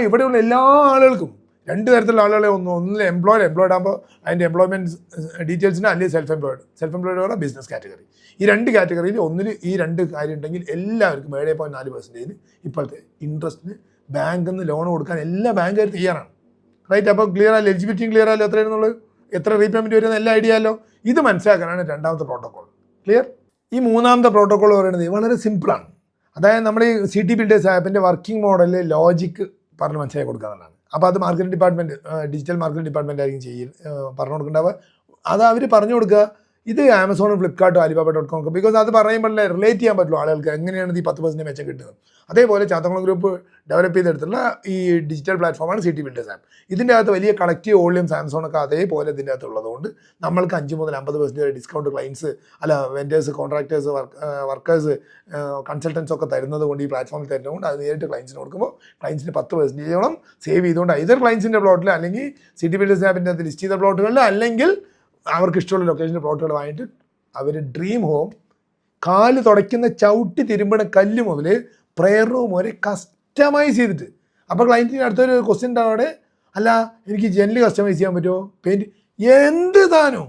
ഇവിടെയുള്ള എല്ലാ ആളുകൾക്കും 2 തരത്തിലുള്ള ആളുകളെ ഒന്നിൽ എംപ്ലോയിഡ് ആകുമ്പോൾ അതിൻ്റെ എംപ്ലോയ്മെൻറ്റ് ഡീറ്റെയിൽസിന്, അല്ലെങ്കിൽ സെൽഫ് എംപ്ലോയിഡ് പറഞ്ഞാൽ ബിസിനസ് കാറ്റഗറി. ഈ 2 കാറ്റഗറിയിൽ ഒന്നിൽ ഈ 2 കാര്യം ഉണ്ടെങ്കിൽ എല്ലാവർക്കും 7.4% ഇപ്പോഴത്തെ ഇൻട്രസ്റ്റിന് ബാങ്കിൽ നിന്ന് ലോൺ കൊടുക്കാൻ എല്ലാ ബാങ്കുകാരും തയ്യാറാണ്. റൈറ്റ്, അപ്പോൾ ക്ലിയർ ആയാലും എലിജിബിലിറ്റി ക്ലിയർ ആയാലും എത്രയാണെന്നുള്ളത്, എത്ര റീപേയ്മെൻറ്റ് വരുന്ന എല്ലാ ഐഡിയ ആയാലോ. ഇത് മനസ്സിലാക്കാനാണ് 2ാമത്തെ പ്രോട്ടോക്കോൾ. ക്ലിയർ. ഈ 3ാമത്തെ പ്രോട്ടോക്കോൾ പറയുന്നത് വളരെ സിമ്പിളാണ്. അതായത് നമ്മുടെ ഈ CT ബിൽഡേഴ്സ് ആപ്പിൻ്റെ വർക്കിംഗ് മോഡലിൽ ലോജിക്ക് പറഞ്ഞ് മനസ്സിലാക്കി കൊടുക്കുക എന്നുള്ളതാണ്. അപ്പോൾ അത് marketing department, digital marketing department ആയിരിക്കും പറഞ്ഞു കൊടുക്കേണ്ടത്. അത് അവർ പറഞ്ഞു കൊടുക്കുക. ഇത് ആമസോണും ഫ്ലിപ്കാർട്ടും Alibaba.com, ബിക്കോസ് അത് പറയുമ്പോഴേ റിലേറ്റ് ചെയ്യാൻ പറ്റുള്ളൂ ആളുകൾക്ക് എങ്ങനെയാണ് ഈ 10% മെച്ചം കിട്ടുന്നത്. അതേപോലെ ചാത്തകുളം ഗ്രൂപ്പ് ഡെവലപ്പ് ചെയ്തെടുത്തുള്ള ഈ ഡിജിറ്റൽ പ്ലാറ്റ്ഫോമാണ് CT ബിൽഡേഴ്സ് ആപ്പ്. ഇതിൻ്റെ അകത്ത് വലിയ കളക്റ്റീവ് വോളിയം ആമസോണൊക്കെ അതേപോലെ ഇതിൻ്റെ അകത്ത് ഉള്ളതുകൊണ്ട് നമ്മൾക്ക് 5 മുതൽ 50% വരെ discount clients vendors, contractors, workers, consultants ഒക്കെ തരുന്നത് കൊണ്ട്, ഈ പ്ലാറ്റ്ഫോമിൽ തരുന്നതുകൊണ്ട് അത് നേരിട്ട് ക്ലയൻസിന് കൊടുക്കുമ്പോൾ ക്ലയൻസിന് 10% സേവ് ചെയ്തുകൊണ്ട് either ക്ലയൻസിൻ്റെ പ്ലോട്ടിൽ, അല്ലെങ്കിൽ CT ബിൽഡേഴ്സ് ആപ്പിൻ്റെ അകത്ത് ലിസ്റ്റ് ചെയ്ത പ്ലോട്ടുകളിൽ, അല്ലെങ്കിൽ അവർക്ക് ഇഷ്ടമുള്ള ലൊക്കേഷനിൽ പ്ലോട്ടുകൾ വാങ്ങിയിട്ട് അവർ ഡ്രീം ഹോം കാല് തുടയ്ക്കുന്ന ചവിട്ടി തിരുമ്പണ കല്ല് മുതൽ പ്രെയർ റൂം വരെ കസ്റ്റമൈസ് ചെയ്തിട്ട്. അപ്പോൾ ക്ലയൻറ്റിന് അടുത്തൊരു ക്വസ്റ്റ്യൻ ഉണ്ടാവും അവിടെ, അല്ല എനിക്ക് ജനല് കസ്റ്റമൈസ് ചെയ്യാൻ പറ്റുമോ, പെയിൻറ്റ്, എന്ത് താനോ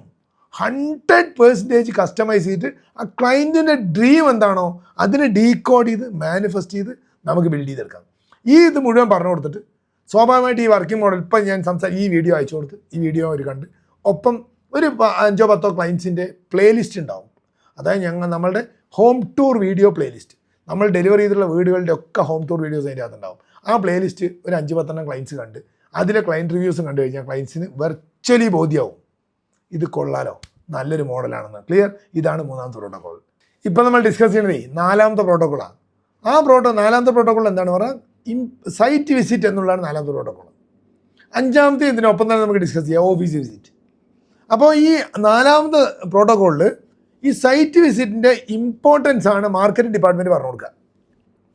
100% കസ്റ്റമൈസ് ചെയ്തിട്ട് ആ ക്ലയൻറ്റിൻ്റെ ഡ്രീം എന്താണോ അതിനെ ഡീകോഡ് ചെയ്ത് മാനിഫെസ്റ്റ് ചെയ്ത് നമുക്ക് ബിൽഡ് ചെയ്തെടുക്കാം. ഇത് മുഴുവൻ പറഞ്ഞു കൊടുത്തിട്ട് സ്വാഭാവികമായിട്ട് ഈ വർക്കിംഗ് മോഡൽ ഇപ്പം ഞാൻ ഈ വീഡിയോ അയച്ചു കൊടുത്ത് ഈ വീഡിയോ അവർ കണ്ട്, ഒപ്പം ഒരു 5-10 ക്ലയൻസിൻ്റെ പ്ലേലിസ്റ്റ് ഉണ്ടാവും. അതായത് നമ്മളുടെ ഹോം ടൂർ വീഡിയോ പ്ലേലിസ്റ്റ്, നമ്മൾ ഡെലിവറി ചെയ്തിട്ടുള്ള വീടുകളുടെ ഒക്കെ ഹോം ടൂർ വീഡിയോസ് അതിൻ്റെ അകത്തുണ്ടാവും. ആ പ്ലേലിസ്റ്റ് ഒരു 5-10 ക്ലയൻസ് കണ്ട് അതിലെ ക്ലയൻറ്റ് റിവ്യൂസും കണ്ടു കഴിഞ്ഞാൽ ക്ലയൻസിന് വെർച്വലി ബോധ്യമാവും ഇത് കൊള്ളാലോ, നല്ലൊരു മോഡലാണെന്ന്. ക്ലിയർ. ഇതാണ് 3ാമത്തെ പ്രോട്ടോക്കോൾ. ഇപ്പോൾ നമ്മൾ ഡിസ്കസ് ചെയ്യുന്നത് 4ാമത്തെ പ്രോട്ടോക്കോളാണ്. 4ാമത്തെ പ്രോട്ടോക്കോൾ എന്താണ് പറഞ്ഞാൽ സൈറ്റ് വിസിറ്റ് എന്നുള്ളതാണ് 4ാമത്തെ പ്രോട്ടോക്കോൾ. 5ാമത്തെ ഇതിനൊപ്പം തന്നെ നമുക്ക് ഡിസ്കസ് ചെയ്യാം ഓഫീസ് വിസിറ്റ്. അപ്പോൾ ഈ 4ാമത്തെ പ്രോട്ടോക്കോളിൽ ഈ സൈറ്റ് വിസിറ്റിൻ്റെ ഇമ്പോർട്ടൻസ് ആണ് മാർക്കറ്റിംഗ് ഡിപ്പാർട്ട്മെൻറ്റ് പറഞ്ഞു കൊടുക്കുക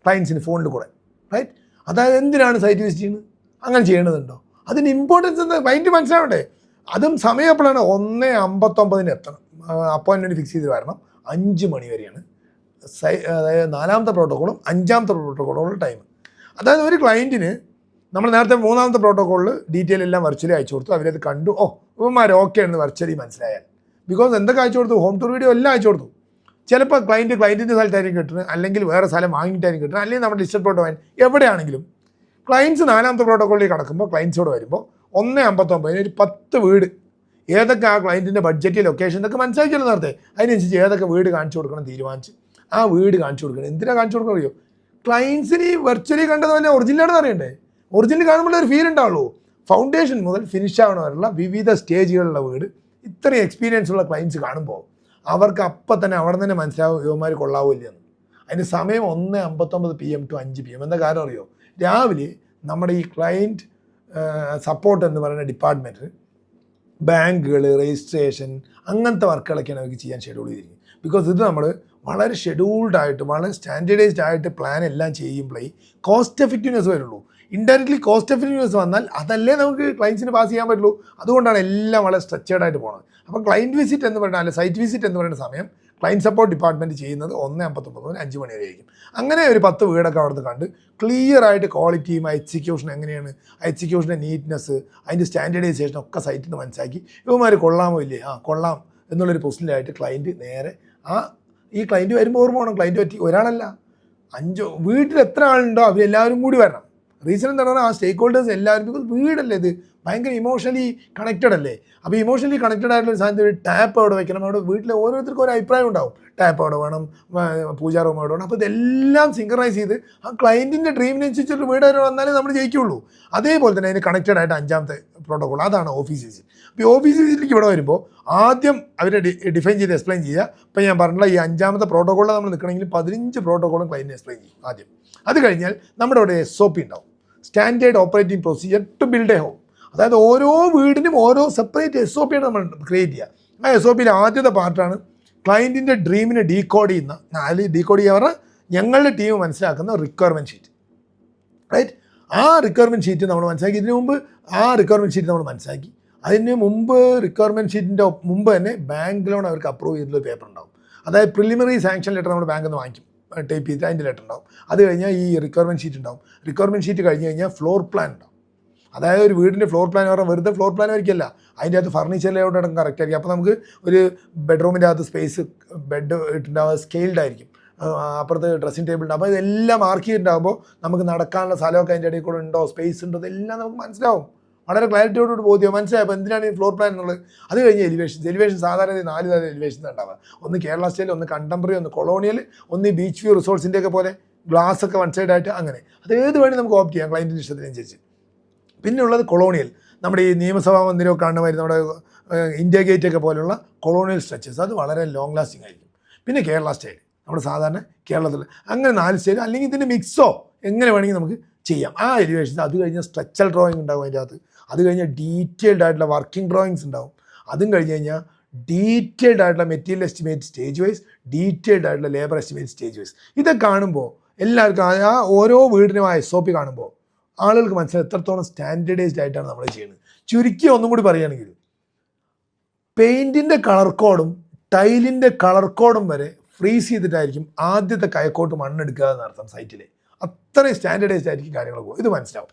ക്ലയൻസിന് ഫോണിൽ കൂടെ. റൈറ്റ്, അതായത് എന്തിനാണ് സൈറ്റ് വിസിറ്റ് ചെയ്യുന്നത്, അങ്ങനെ ചെയ്യേണ്ടതുണ്ടോ, അതിൻ്റെ ഇമ്പോർട്ടൻസ് എന്താ മൈൻഡ് മനസ്സിലാവണ്ടേ. അതും സമയം എപ്പോഴാണ് 1:59 എത്തണം, അപ്പോയിൻമെൻറ്റ് ഫിക്സ് ചെയ്ത് വരണം. 5 മണി വരെയാണ് അതായത് 4ാമത്തെ പ്രോട്ടോക്കോളും 5ാമത്തെ പ്രോട്ടോക്കോളും ടൈം. അതായത് ഒരു ക്ലയൻറ്റിന് നമ്മൾ നേരത്തെ 3ാമത്തെ പ്രോട്ടോക്കോളിൽ ഡീറ്റെയിൽ എല്ലാം വെർച്വലി അയച്ചു കൊടുത്തു, അവരത് കണ്ടു, ഇവന്മാർ ഓക്കെ ആണെന്ന് വെർച്വലി മനസ്സിലായാൽ. ബിക്കോസ് എന്തൊക്കെ അയച്ചു കൊടുത്തു, ഹോം ടൂർ വീഡിയോ എല്ലാം അയച്ചു കൊടുത്തു. ചിലപ്പോൾ ക്ലയൻറ്റിൻ്റെ സ്ഥലത്തായിരിക്കും കിട്ടുന്നത്, അല്ലെങ്കിൽ വേറെ സ്ഥലം വാങ്ങിയിട്ടായിരിക്കും കിട്ടുന്നത്, അല്ലെങ്കിൽ നമ്മുടെ ഡിജിറ്റൽ പ്രോട്ടോകോൾ എവിടെയാണെങ്കിലും ക്ലയൻസ് 4ാമത്തെ പ്രോട്ടോക്കോളിൽ കടക്കുമ്പോൾ ക്ലയൻസോട് വരുമ്പോൾ 1.59 ഒരു 10 വീട് ഏതൊക്കെ ആ ക്ലയൻറ്റിൻ്റെ ബഡ്ജറ്റ് ലൊക്കേഷൻ ഇതൊക്കെ മനസ്സിലാക്കിയല്ലോ നേരത്തെ. അതിനനുസരിച്ച് ഏതൊക്കെ വീട് കാണിച്ചു കൊടുക്കണം തീരുമാനിച്ച് ആ വീട് കാണിച്ചു കൊടുക്കണം. എന്തിനാണ് കാണിച്ചു കൊടുക്കണം അറിയോ? ക്ലയൻസിന് വെർച്വലി കണ്ടതുപോലെ ഒറിജിനലാണെന്ന് അറിയണ്ടേ. ഒറിജിനൽ കാണുമ്പോൾ ഒരു ഫീൽ ഉണ്ടാവുള്ളൂ. ഫൗണ്ടേഷൻ മുതൽ ഫിനിഷ് ആവണവരുള്ള വിവിധ സ്റ്റേജുകളുള്ള വീട് ഇത്രയും എക്സ്പീരിയൻസ് ഉള്ള ക്ലയൻസ് കാണുമ്പോൾ അവർക്ക് അപ്പം തന്നെ അവിടെ തന്നെ മനസ്സിലാവും യുവമാർ കൊള്ളാവില്ലെന്ന്. അതിന് സമയം 1:59 PM to 5 PM. എന്താ കാരണം അറിയോ? രാവിലെ നമ്മുടെ ഈ ക്ലയൻറ്റ് സപ്പോർട്ട് എന്ന് പറയുന്ന ഡിപ്പാർട്ട്മെൻറ്റ് ബാങ്കുകൾ, രജിസ്ട്രേഷൻ അങ്ങനത്തെ വർക്കുകളൊക്കെയാണ് അവർക്ക് ചെയ്യാൻ ഷെഡ്യൂൾ ചെയ്തിരിക്കുന്നത്. ബിക്കോസ് ഇത് നമ്മൾ വളരെ ഷെഡ്യൂൾഡ് ആയിട്ട് വളരെ സ്റ്റാൻഡേർഡൈസ്ഡ് ആയിട്ട് പ്ലാൻ എല്ലാം ചെയ്യുമ്പോഴേ കോസ്റ്റ് എഫക്റ്റീവ്നെസ് വരുള്ളൂ. ഇൻഡയറക്ട്ലി കോസ്റ്റ് എഫക്റ്റീവ്നെസ് വന്നാൽ അതല്ലേ നമുക്ക് ക്ലയൻസിന് പാസ് ചെയ്യാൻ പറ്റുള്ളൂ. അതുകൊണ്ടാണ് എല്ലാം വളരെ സ്ട്രക്ചേർഡ് ആയിട്ട് പോകുന്നത്. അപ്പോൾ ക്ലയൻറ്റ് വിസിറ്റ് എന്ന് പറയുന്നത്, അല്ലെങ്കിൽ സൈറ്റ് വിസിറ്റ് എന്ന് പറയുന്ന സമയം ക്ലയൻറ്റ് സപ്പോർട്ട് ഡിപ്പാർട്ട്മെൻറ്റ് ചെയ്യുന്നത് 1:59 മുതൽ 5 മണി വരെ ആയിരിക്കും. അങ്ങനെ ഒരു 10 വീടൊക്കെ അവിടുന്ന് കണ്ട് ക്ലിയർ ആയിട്ട് ക്വാളിറ്റിയും എക്സിക്യൂഷൻ എങ്ങനെയാണ്, എക്സിക്യൂഷൻ്റെ നീറ്റ്നെസ്, അതിൻ്റെ സ്റ്റാൻഡേർഡൈസേഷൻ ഒക്കെ സൈറ്റിൽ നിന്ന് മനസ്സിലാക്കി ഇവന്മാർ കൊള്ളാമോ ഇല്ലേ, കൊള്ളാം എന്നുള്ളൊരു പൊസിഷനിലായിട്ട് ക്ലയൻറ്റ് നേരെ ഈ ക്ലയൻറ്റ് വരുമ്പോൾ ഓർമ്മ വേണം, ക്ലയൻറ്റ് പറ്റി ഒരാളല്ല 5 വീട്ടിൽ എത്ര ആളുണ്ടോ അവരെല്ലാവരും കൂടി വരണം. റീസൺ എന്താ പറഞ്ഞാൽ ആ സ്റ്റേക്ക് ഹോൾഡേഴ്സ് എല്ലാവരും, ബിക്കോസ് വീടല്ലേ ഇത് ഭയങ്കര ഇമോഷണലി കണക്റ്റഡ് അല്ലേ. അപ്പോൾ ഇമോഷണലി കണക്റ്റഡ് ആയിട്ടുള്ള സാധനത്തിൽ ടാപ്പ് അവിടെ വെക്കണം, അവിടെ വീട്ടിലെ ഓരോരുത്തർക്കും ഒരു അഭിപ്രായം ഉണ്ടാവും. ടാപ്പ് അവിടെ വേണം, പൂജാ റൂം അവിടെ വേണം. അപ്പോൾ ഇതെല്ലാം സിങ്കറൈസ് ചെയ്ത് ആ ക്ലയൻറ്റിൻ്റെ ഡ്രീമിനനുസരിച്ചൊരു വീട് വരെ വന്നാലേ നമ്മൾ ജയിക്കുള്ളൂ. അതേപോലെ തന്നെ അതിന് കണക്റ്റഡ് ആയിട്ട് 5ാമത്തെ പ്രോട്ടോകോൾ അതാണ് ഓഫീസ് വിസിറ്റ്. അപ്പോൾ ഈ ഓഫീസ് വിസിറ്റിലേക്ക് ഇവിടെ വരുമ്പോൾ ആദ്യം അവരെ ഡിഫൈൻ ചെയ്ത് എക്സ്പ്ലെയിൻ ചെയ്യുക. ഇപ്പോൾ ഞാൻ പറഞ്ഞില്ല ഈ 5ാമത്തെ പ്രോട്ടോകോളിൽ നമ്മൾ നിൽക്കണമെങ്കിൽ 15 പ്രോട്ടോകോളും ക്ലയൻറ്റിന് എക്സ്പ്ലെയിൻ ചെയ്യും ആദ്യം. അത് കഴിഞ്ഞാൽ നമ്മുടെ അവിടെ SOP ഉണ്ടാവും, standard operating procedure to build a home. അതായത് ഓരോ വീടിനും ഓരോ സെപ്പറേറ്റ് SOP ആണ് നമ്മൾ ക്രിയേറ്റ് ചെയ്യുക. ആ SOPയിൽ ആദ്യത്തെ പാർട്ടാണ് ക്ലയൻറ്റിൻ്റെ ഡ്രീമിനെ ഡീകോഡ് ചെയ്യുന്ന, ഡീകോഡ് ചെയ്യുക പറഞ്ഞാൽ ഞങ്ങളുടെ ടീം മനസ്സിലാക്കുന്ന റിക്വയർമെൻറ്റ് ഷീറ്റ്. റൈറ്റ്? ആ റിക്വയർമെൻറ്റ് ഷീറ്റ് നമ്മൾ മനസ്സിലാക്കി. ഇതിനു മുമ്പ് ആ റിക്വയർമെൻറ്റ് ഷീറ്റ് നമ്മൾ മനസ്സിലാക്കി. അതിന് മുമ്പ് റിക്വയർമെൻറ്റ് ഷീറ്റിൻ്റെ മുമ്പ് തന്നെ ബാങ്ക് ലോൺ അവർക്ക് അപ്രൂവ് ചെയ്തിട്ടുള്ള പേപ്പർ ഉണ്ടാവും. അതായത് പ്രിലിമിനറി സാങ്ഷൻ ലെറ്റർ നമ്മൾ ബാങ്കിൽ നിന്ന് വാങ്ങിക്കും, ടൈപ്പ് ചെയ്തിട്ട് അതിൻ്റെ ലെറ്റർ ഉണ്ടാവും. അത് കഴിഞ്ഞാൽ ഈ റിക്വയർമെൻറ്റ് ഷീറ്റ് ഉണ്ടാവും. റിക്വയർമെൻറ്റ് ഷീറ്റ് കഴിഞ്ഞ് കഴിഞ്ഞാൽ ഫ്ലോർ പ്ലാൻ ഉണ്ടാവും. അതായത് ഒരു വീടിൻ്റെ ഫ്ലോർ പ്ലാൻ പറഞ്ഞാൽ വെറുതെ ഫ്ലോർ പ്ലാൻ ആയിരിക്കില്ല, അതിൻ്റെ അകത്ത് ഫർണിച്ചർ ലേഔട്ട് അടക്കം കറക്റ്റ് ആയിരിക്കും. അപ്പോൾ നമുക്ക് ഒരു ബെഡ്റൂമിൻ്റെ അകത്ത് സ്പേസ്, ബെഡ് ഇട്ടുണ്ടാവുക സ്കെയിൽഡ് ആയിരിക്കും, അപ്പുറത്ത് ഡ്രസ്സിംഗ് ടേബിൾ ഉണ്ടാവും. അപ്പോൾ ഇതെല്ലാം മാർക്ക് ചെയ്തിട്ടുണ്ടാകുമ്പോൾ നമുക്ക് നടക്കാനുള്ള സ്ഥലമൊക്കെ അതിൻ്റെ ഇടയിൽ കൂടെ ഉണ്ടോ, സ്പേസ് ഉണ്ടോ, ഇതെല്ലാം നമുക്ക് മനസ്സിലാവും. വളരെ ക്ലാരിറ്റിയോട് ബോധ്യം മനസ്സിലായി. അപ്പോൾ എന്തിനാണ് ഈ ഫ്ലോർ പ്ലാൻ എന്നുള്ളത്. അത് കഴിഞ്ഞ് എലിവേഷൻ സാധാരണ 4 തരം എലിവേഷൻസ് ഉണ്ടാവുക. ഒന്ന് കേരള സ്റ്റൈൽ, ഒന്ന് കണ്ടംപററി, ഒന്ന് കൊളോണിയൽ, ഒന്ന് ബീച്ച് വ്യൂ റിസോർട്ട്സിൻ്റെ ഒക്കെ പോലെ ഗ്ലാസ് ഒക്കെ വൺ സൈഡായിട്ട്. അങ്ങനെ അത് ഏത് വേണ്ടി നമുക്ക് ഓപ്റ്റ് ചെയ്യാം ക്ലയൻറ്റിൻ്റെ ഇഷ്ടത്തിനനുസരിച്ച്. പിന്നെ ഉള്ളത് കൊളോണിയൽ, നമ്മുടെ ഈ നിയമസഭാ മന്ദിരമൊക്കെ കാണുമായിരുന്നു, നമ്മുടെ ഇന്ത്യ ഗേറ്റ് ഒക്കെ പോലുള്ള കൊളോണിയൽ സ്ട്രക്ചേഴ്സ്, അത് വളരെ ലോങ് ലാസ്റ്റിംഗ് ആയിരിക്കും. പിന്നെ കേരള സ്റ്റൈൽ, നമ്മുടെ സാധാരണ കേരളത്തിൽ. അങ്ങനെ 4 സ്റ്റൈൽ, അല്ലെങ്കിൽ ഇതിൻ്റെ മിക്സോ എങ്ങനെ വേണമെങ്കിൽ നമുക്ക് ചെയ്യാം. ആ എലിവേഷൻസ്. അത് കഴിഞ്ഞാൽ സ്ട്രക്ചറൽ ഡ്രോയിങ് ഉണ്ടാവും അതിൻ്റെ അകത്ത്. അത് കഴിഞ്ഞാൽ ഡീറ്റെയിൽഡ് ആയിട്ടുള്ള വർക്കിംഗ് ഡ്രോയിങ്സ് ഉണ്ടാവും. അതും കഴിഞ്ഞ് കഴിഞ്ഞാൽ ഡീറ്റെയിൽഡ് ആയിട്ടുള്ള material estimate stage vice, detailed ആയിട്ടുള്ള ലേബർ എസ്റ്റിമേറ്റ് സ്റ്റേജ് വൈസ്. ഇതൊക്കെ കാണുമ്പോൾ എല്ലാവർക്കും ആ ഓരോ വീടിനും ആ SOP കാണുമ്പോൾ ആളുകൾക്ക് മനസ്സിലായി എത്രത്തോളം സ്റ്റാൻഡേർഡൈസ്ഡ് ആയിട്ടാണ് നമ്മൾ ചെയ്യുന്നത്. ചുരുക്കി ഒന്നും കൂടി പറയുകയാണെങ്കിൽ പെയിൻറ്റിൻ്റെ കളർ കോഡും ടൈലിൻ്റെ കളർ കോഡും വരെ ഫ്രീസ് ചെയ്തിട്ടായിരിക്കും ആദ്യത്തെ കയക്കോട്ട് മണ്ണെടുക്കുക എന്നർത്ഥം സൈറ്റിൽ. അത്രയും സ്റ്റാൻഡേർഡൈസ്ഡ് ആയിരിക്കും കാര്യങ്ങൾ പോകും. ഇത് മനസ്സിലാവും.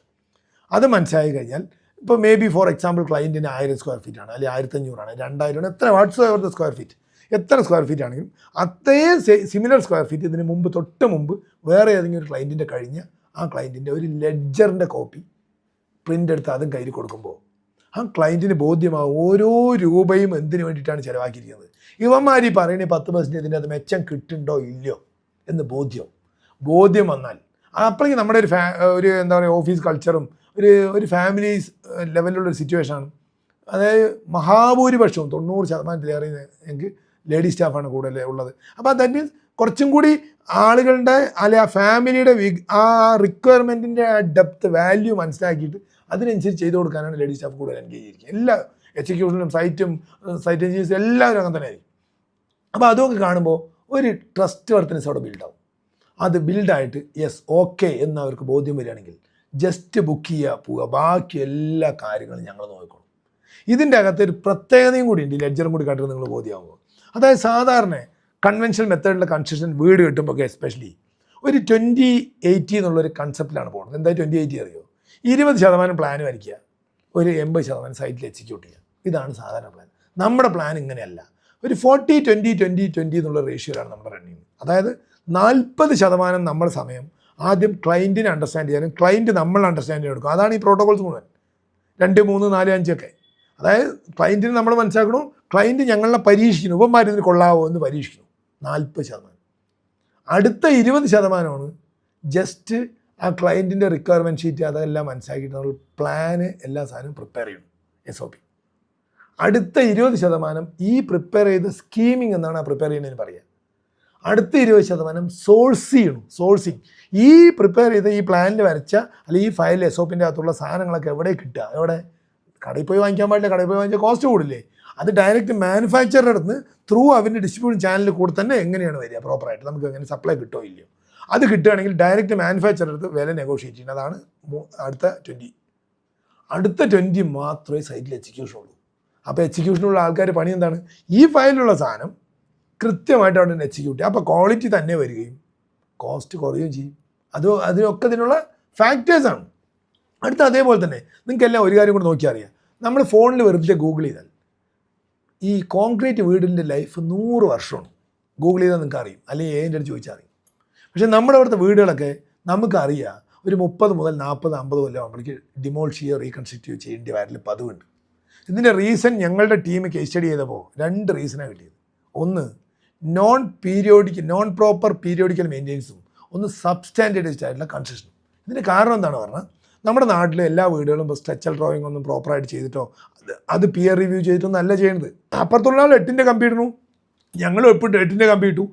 അത് മനസ്സിലായി കഴിഞ്ഞാൽ ഇപ്പോൾ മേ ബി ഫോർ എക്സാമ്പിൾ ക്ലയൻറ്റിന് 1000 സ്ക്വയർ ഫീറ്റ് ആണ്, അല്ലെങ്കിൽ 1500 ആണ്, 2000 എത്ര വാട്ട്സ് ഓവർ സ്ക്വയർ ഫീറ്റ്, എത്ര സ്ക്വയർ ഫീറ്റ് ആണെങ്കിലും അത്രയും സിമിലർ സ്ക്വയർ ഫീറ്റ് ഇതിന് മുമ്പ് തൊട്ട് മുമ്പ് വേറെ ഏതെങ്കിലും ഒരു ക്ലയൻറ്റിൻ്റെ കഴിഞ്ഞ ആ ക്ലയൻറ്റിൻ്റെ ഒരു ലെഡ്ജറിൻ്റെ കോപ്പി പ്രിൻ്റ് എടുത്ത് അതും കയ്യിൽ കൊടുക്കുമ്പോൾ ആ ക്ലയൻറ്റിന് ബോധ്യമാകും ഓരോ രൂപയും എന്തിനു വേണ്ടിയിട്ടാണ് ചിലവാക്കിയിരിക്കുന്നത്. ഇവന്മാർ ഈ പറയുന്ന 10% ഇതിൻ്റെ അത് മെച്ചം കിട്ടുന്നുണ്ടോ ഇല്ലയോ എന്ന് ബോധ്യം വന്നാൽ അപ്പോഴേക്കും നമ്മുടെ ഒരു എന്താ പറയുക ഓഫീസ് കൾച്ചറും ഒരു ഫാമിലീസ് ലെവലിലുള്ളൊരു സിറ്റുവേഷനാണ്. അതായത് മഹാഭൂരിപക്ഷവും 90% എനിക്ക് ലേഡി സ്റ്റാഫാണ് കൂടുതൽ ഉള്ളത്. അപ്പോൾ ദാറ്റ് മീൻസ് കുറച്ചും കൂടി ആളുകളുടെ അല്ലെ ആ ഫാമിലിയുടെ ആ റിക്വയർമെൻറ്റിൻ്റെ ആ ഡെപ്ത് വാല്യൂ മനസ്സിലാക്കിയിട്ട് അതിനനുസരിച്ച് ചെയ്ത് കൊടുക്കാനാണ് ലേഡി സ്റ്റാഫ് കൂടുതൽ എൻഗേജ് ചെയ്തിരിക്കുന്നത്. എല്ലാ എക്സിക്യൂഷനും സൈറ്റ് എൻജിനീയേഴ്സും എല്ലാവരും അങ്ങനെ തന്നെ ആയിരിക്കും. അപ്പോൾ അതൊക്കെ കാണുമ്പോൾ ഒരു ട്രസ്റ്റ് വർത്തിനെസ് അവിടെ ബിൽഡാവും. അത് ബിൽഡായിട്ട് യെസ് ഓക്കെ എന്നവർക്ക് ബോധ്യം വരികയാണെങ്കിൽ ജസ്റ്റ് ബുക്ക് ചെയ്യുക, പോവുക, ബാക്കി എല്ലാ കാര്യങ്ങളും ഞങ്ങൾ നോക്കിക്കോളും. ഇതിൻ്റെ അകത്ത് ഒരു പ്രത്യേകതയും കൂടി ഉണ്ട്, ലെഡ്ജറും കൂടി കണ്ടിട്ട് നിങ്ങൾ ബോധ്യമാകുമ്പോൾ. അതായത് സാധാരണ കൺവെൻഷണൽ മെത്തേഡിലുള്ള കൺസ്ട്രക്ഷൻ വീട് കിട്ടുമ്പോൾ ഒക്കെ എസ്പെഷ്യലി ഒരു 20/80 എന്നുള്ളൊരു കൺസെപ്റ്റിലാണ് പോകുന്നത്. എന്താ 20/80 അറിയോ? 20% പ്ലാൻ വരയ്ക്കുക, ഒരു 80% സൈറ്റിൽ എക്സിക്യൂട്ട് ചെയ്യുക. ഇതാണ് സാധാരണ പ്ലാൻ. നമ്മുടെ പ്ലാൻ ഇങ്ങനെയല്ല. ഒരു 40-20-20-20 എന്നുള്ള റേഷ്യോയിലാണ് നമ്മൾ റൺ ചെയ്യുന്നത്. അതായത് 40% നമ്മൾ സമയം ആദ്യം ക്ലയൻറ്റിനെ അണ്ടർസ്റ്റാൻഡ് ചെയ്യാനും ക്ലയൻറ്റ് നമ്മൾ അണ്ടർസ്റ്റാൻഡ് ചെയ്യാൻ എടുക്കും. അതാണ് ഈ പ്രോട്ടോകോൾസ് മുഴുവൻ 2, 3, 4, 5 ഒക്കെ. അതായത് ക്ലയൻറ്റിന് നമ്മൾ മനസ്സിലാക്കണം, ക്ലയൻറ്റ് ഞങ്ങളെ പരീക്ഷിക്കുന്നു, ഉപന്മാരിതിന് കൊള്ളാവോ എന്ന് പരീക്ഷിക്കുന്നു. 40%. അടുത്ത 20%മാണ് ജസ്റ്റ് ആ ക്ലയൻറ്റിൻ്റെ റിക്വയർമെൻറ്റ് ഷീറ്റ് അതെല്ലാം മനസ്സിലാക്കിയിട്ട് നമ്മൾ പ്ലാന് എല്ലാ സാധനവും പ്രിപ്പയർ ചെയ്യണം, SOP. അടുത്ത 20% ഈ പ്രിപ്പയർ ചെയ്ത സ്കീമിംഗ് എന്നാണ് ആ പ്രിപ്പയർ ചെയ്യുന്നതിന് പറയുക. അടുത്ത 20% സോഴ്സിങ്. ഈ പ്രിപ്പയർ ചെയ്ത ഈ പ്ലാനിൽ വരച്ച അല്ലെങ്കിൽ ഈ ഫയൽ SOPൻ്റെ അകത്തുള്ള സാധനങ്ങളൊക്കെ എവിടെ കിട്ടുക, എവിടെ കടയിൽ പോയി വാങ്ങിക്കാൻ പാടില്ല, കടയിൽ പോയി വാങ്ങിച്ചാൽ കോസ്റ്റ് കൂടില്ലേ. അത് ഡയറക്റ്റ് മാനുഫാക്ചറുടെ അടുത്ത് ത്രൂ അവൻ്റെ ഡിസ്ട്രിബ്യൂഷൻ ചാനലിൽ കൂടെ തന്നെ എങ്ങനെയാണ് വരിക പ്രോപ്പറായിട്ട്, നമുക്ക് എങ്ങനെ സപ്ലൈ കിട്ടുമോ ഇല്ലയോ. അത് കിട്ടുകയാണെങ്കിൽ ഡയറക്റ്റ് മാനുഫാക്ചറുടെ അടുത്ത് വില നെഗോഷിയേറ്റ് ചെയ്യുന്നത്. അതാണ് അടുത്ത 20. അടുത്ത 20 മാത്രമേ സൈറ്റിൽ എക്സിക്യൂഷൻ ഉള്ളൂ. അപ്പോൾ എക്സിക്യൂഷനുള്ള ആൾക്കാർ പണി എന്താണ്, ഈ ഫയലിലുള്ള സാധനം കൃത്യമായിട്ട് അവിടെ നിന്ന് എക്സിക്യൂട്ട് ചെയ്യുക. അപ്പോൾ ക്വാളിറ്റി തന്നെ വരികയും കോസ്റ്റ് കുറയുകയും ചെയ്യും. അതിനൊക്കെ ഇതിനുള്ള ഫാക്ടേഴ്സാണ്. അടുത്ത അതേപോലെ തന്നെ നിങ്ങൾക്കെല്ലാം ഒരു കാര്യം കൂടെ നോക്കിയാൽ അറിയാം, നമ്മൾ ഫോണിൽ വെറുതെ ഗൂഗിൾ ചെയ്താൽ ഈ കോൺക്രീറ്റ് വീടിൻ്റെ ലൈഫ് 100 വർഷമാണ്. ഗൂഗിൾ ചെയ്താൽ നിങ്ങൾക്ക് അറിയും, അല്ലെങ്കിൽ ഏതിൻ്റെ അടുത്ത് ചോദിച്ചാൽ അറിയും. പക്ഷേ നമ്മുടെ അവിടുത്തെ വീടുകളൊക്കെ നമുക്കറിയാം ഒരു 30 മുതൽ 40, 50 കൊല്ലം ആകുമ്പോഴേക്ക് ഡിമോളിഷ് ചെയ്യുകയോ റീകൺസ്ട്രക്റ്റ് ചെയ്യേണ്ട വരൽ പതിവുണ്ട്. ഇതിൻ്റെ റീസൺ ഞങ്ങളുടെ ടീം കേസ് സ്റ്റഡി ചെയ്തപ്പോൾ 2 റീസണാണ് കിട്ടിയത്. ഒന്ന് നോൺ പ്രോപ്പർ പീരിയോഡിക്കൽ മെയിൻ്റെനൻസും, ഒന്ന് സബ്സ്റ്റാൻഡേർഡൈസ്ഡ് ആയിട്ടുള്ള കൺസ്ട്രക്ഷനും. ഇതിൻ്റെ കാരണം എന്താണ് പറഞ്ഞാൽ, നമ്മുടെ നാട്ടിലെ എല്ലാ വീടുകളും ഇപ്പോൾ സ്ട്രക്ചർ ഡ്രോയിങ് ഒന്നും പ്രോപ്പറായിട്ട് ചെയ്തിട്ടോ അത് പിയർ റിവ്യൂ ചെയ്തിട്ടൊന്നും അല്ല ചെയ്യുന്നത്. അപ്പുറത്തുള്ള ആൾ 8ൻ്റെ കമ്പി ഇടുന്നു, ഞങ്ങളും എപ്പോഴും 8ൻ്റെ കമ്പി ഇട്ടു,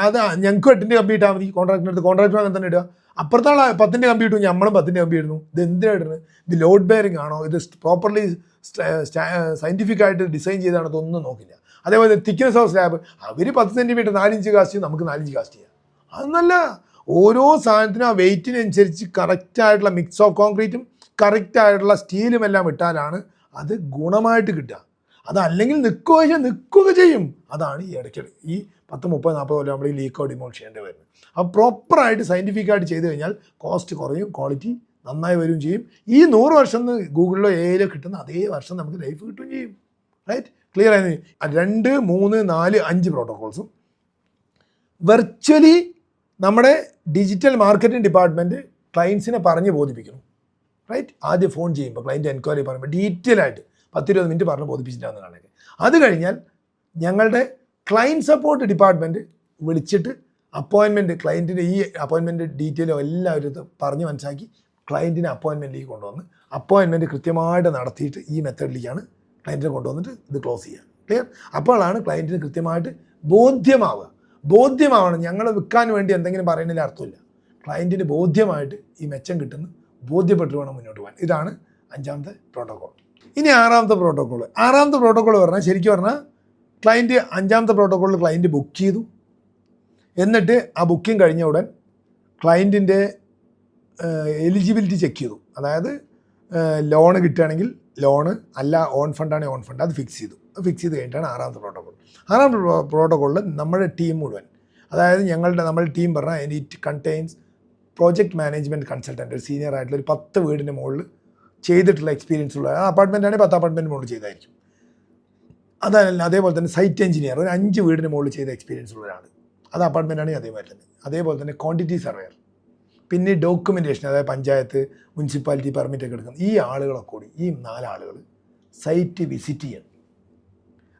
അത് ഞങ്ങൾക്കും 8ൻ്റെ കമ്പി ഇട്ടാൽ മതി, കോൺട്രാക്ടർ അങ്ങനെ തന്നെ ഇടുക. അപ്പുറത്താൾ 10ൻ്റെ കമ്പി ഇട്ടു, നമ്മളും 10ൻ്റെ കമ്പി ഇടുന്നു. ഇത് എന്തിനാണ് ഇടുന്നത്? ഇത് ലോഡ് ബെയറിംഗ് ആണോ, ഇത് പ്രോപ്പർലി സയൻറ്റിഫിക് ആയിട്ട് ഡിസൈൻ ചെയ്താണോ, ഇതൊന്നും നോക്കില്ല. അതേപോലെ തിക്നെസ് ഓഫ് സ്ലാബ്, അവർ 10 സെൻറ്റിമീറ്റർ 4 ഇഞ്ച് കാസ്റ്റ് ചെയ്യും, നമുക്ക് 4 ഇഞ്ച് കാസ്റ്റ് ചെയ്യാം. അതൊന്നല്ല, ഓരോ സാധനത്തിനും ആ വെയ്റ്റിനനുസരിച്ച് കറക്റ്റായിട്ടുള്ള മിക്സ് ഓഫ് കോൺക്രീറ്റും കറക്റ്റായിട്ടുള്ള സ്റ്റീലും എല്ലാം ഇട്ടാലാണ് അത് ഗുണമായിട്ട് കിട്ടുക. അതല്ലെങ്കിൽ നിൽക്കുകയൊക്കെ ചെയ്യും. അതാണ് ഈ ഇടയ്ക്കിടെ ഈ 10, 30, 40 കൊല്ലം നമ്മൾ ഈ ലീക്കോ ഡിമോൾ ചെയ്യേണ്ടി വരുന്നത്. അപ്പോൾ പ്രോപ്പറായിട്ട് സയൻറ്റിഫിക്കായിട്ട് ചെയ്ത് കഴിഞ്ഞാൽ കോസ്റ്റ് കുറയും, ക്വാളിറ്റി നന്നായി വരികയും ചെയ്യും. ഈ 100 വർഷം ഗൂഗിളിലോ ഏലോ കിട്ടുന്ന അതേ വർഷം നമുക്ക് ലൈഫ് കിട്ടുകയും ചെയ്യും. റൈറ്റ്, ക്ലിയർ ആയി. 2, 3, 4, 5 പ്രോട്ടോകോൾസും വെർച്വലി നമ്മുടെ ഡിജിറ്റൽ മാർക്കറ്റിംഗ് ഡിപ്പാർട്ട്മെൻറ്റ് ക്ലയൻസിനെ പറഞ്ഞ് ബോധിപ്പിക്കുന്നു. റൈറ്റ്, ആദ്യം ഫോൺ ചെയ്യുമ്പോൾ ക്ലയൻറ്റ് എൻക്വയറി പറയുമ്പോൾ ഡീറ്റെയിൽ ആയിട്ട് 10-20 മിനിറ്റ് പറഞ്ഞ് ബോധിപ്പിച്ചിട്ടാണ് കാണുന്നത്. അത് കഴിഞ്ഞാൽ ഞങ്ങളുടെ ക്ലയൻറ്റ് സപ്പോർട്ട് ഡിപ്പാർട്ട്മെൻറ്റ് വിളിച്ചിട്ട് അപ്പോയിൻമെൻറ്റ്, ക്ലയൻറ്റിൻ്റെ ഈ അപ്പോയിൻമെൻറ്റ് ഡീറ്റെയിലും എല്ലാവരും പറഞ്ഞ് മനസ്സിലാക്കി ക്ലയൻറ്റിനെ അപ്പോയിൻമെൻറ്റിലേക്ക് കൊണ്ടുവന്ന് അപ്പോയിൻമെൻറ്റ് കൃത്യമായിട്ട് നടത്തിയിട്ട് ഈ മെത്തേഡിലേക്കാണ് ക്ലയൻറ്റിനെ കൊണ്ടുവന്നിട്ട് ഇത് ക്ലോസ് ചെയ്യുക. ക്ലിയർ? അപ്പോഴാണ് ക്ലയൻറ്റിന് കൃത്യമായിട്ട് ബോധ്യമാവണം. ഞങ്ങൾ വിൽക്കാൻ വേണ്ടി എന്തെങ്കിലും പറയുന്നതിൽ അർത്ഥമില്ല. ക്ലയൻറ്റിന് ബോധ്യമായിട്ട് ഈ മെച്ചം കിട്ടുന്നു, ബോധ്യപ്പെട്ട് വേണം മുന്നോട്ട് പോകാൻ. ഇതാണ് 5ാമത്തെ പ്രോട്ടോകോൾ. ഇനി 6ാമത്തെ പ്രോട്ടോകോൾ. 6ാമത്തെ പ്രോട്ടോകോൾ പറഞ്ഞാൽ ശരിക്കും പറഞ്ഞാൽ ക്ലയൻറ്റ് 5ാമത്തെ പ്രോട്ടോകോളിൽ ക്ലയൻറ്റ് ബുക്ക് ചെയ്തു. എന്നിട്ട് ആ ബുക്കിംഗ് കഴിഞ്ഞ ഉടൻ ക്ലയൻറ്റിൻ്റെ എലിജിബിലിറ്റി ചെക്ക് ചെയ്തു. അതായത് ലോണ് കിട്ടുകയാണെങ്കിൽ ലോണ്, അല്ല ഓൺ ഫണ്ടാണെങ്കിൽ ഓൺ ഫണ്ട്, അത് ഫിക്സ് ചെയ്ത് കഴിഞ്ഞിട്ടാണ് 6ാമത്തെ പ്രോട്ടോകോൾ. 6ാമത്തെ പ്രോട്ടോകോളിൽ നമ്മുടെ ടീം മുഴുവൻ, അതായത് നമ്മുടെ ടീം പറഞ്ഞാൽ it contains project management consultant, ഒരു സീനിയർ ആയിട്ടുള്ള ഒരു 10 വീടിൻ്റെ മുകളിൽ ചെയ്തിട്ടുള്ള എക്സ്പീരിയൻസ് ഉള്ള അപ്പാർട്ട്മെൻ്റ് ആണെങ്കിൽ 10 അപ്പാർട്ട്മെൻറ്റ് മുകളിൽ ചെയ്തായിരിക്കും. അതേപോലെ തന്നെ സൈറ്റ് എഞ്ചിനീയർ, ഒരു 5 വീടിന് മുകളിൽ ചെയ്ത എക്സ്പീരിയൻസ് ഉള്ള ഒരാൾ, അത് അപ്പാർട്ട്മെൻ്റ് ആണെങ്കിൽ അതേപോലെ തന്നെ ക്വാണ്ടിറ്റി സർവേയർ, പിന്നെ ഡോക്യുമെൻറ്റേഷൻ, അതായത് പഞ്ചായത്ത്, മുനിസിപ്പാലിറ്റി പെർമിറ്റ് ഒക്കെ എടുക്കുന്ന ഈ ആളുകളൊക്കെ കൂടി, ഈ 4 ആളുകൾ സൈറ്റ് വിസിറ്റ് ചെയ്യണം.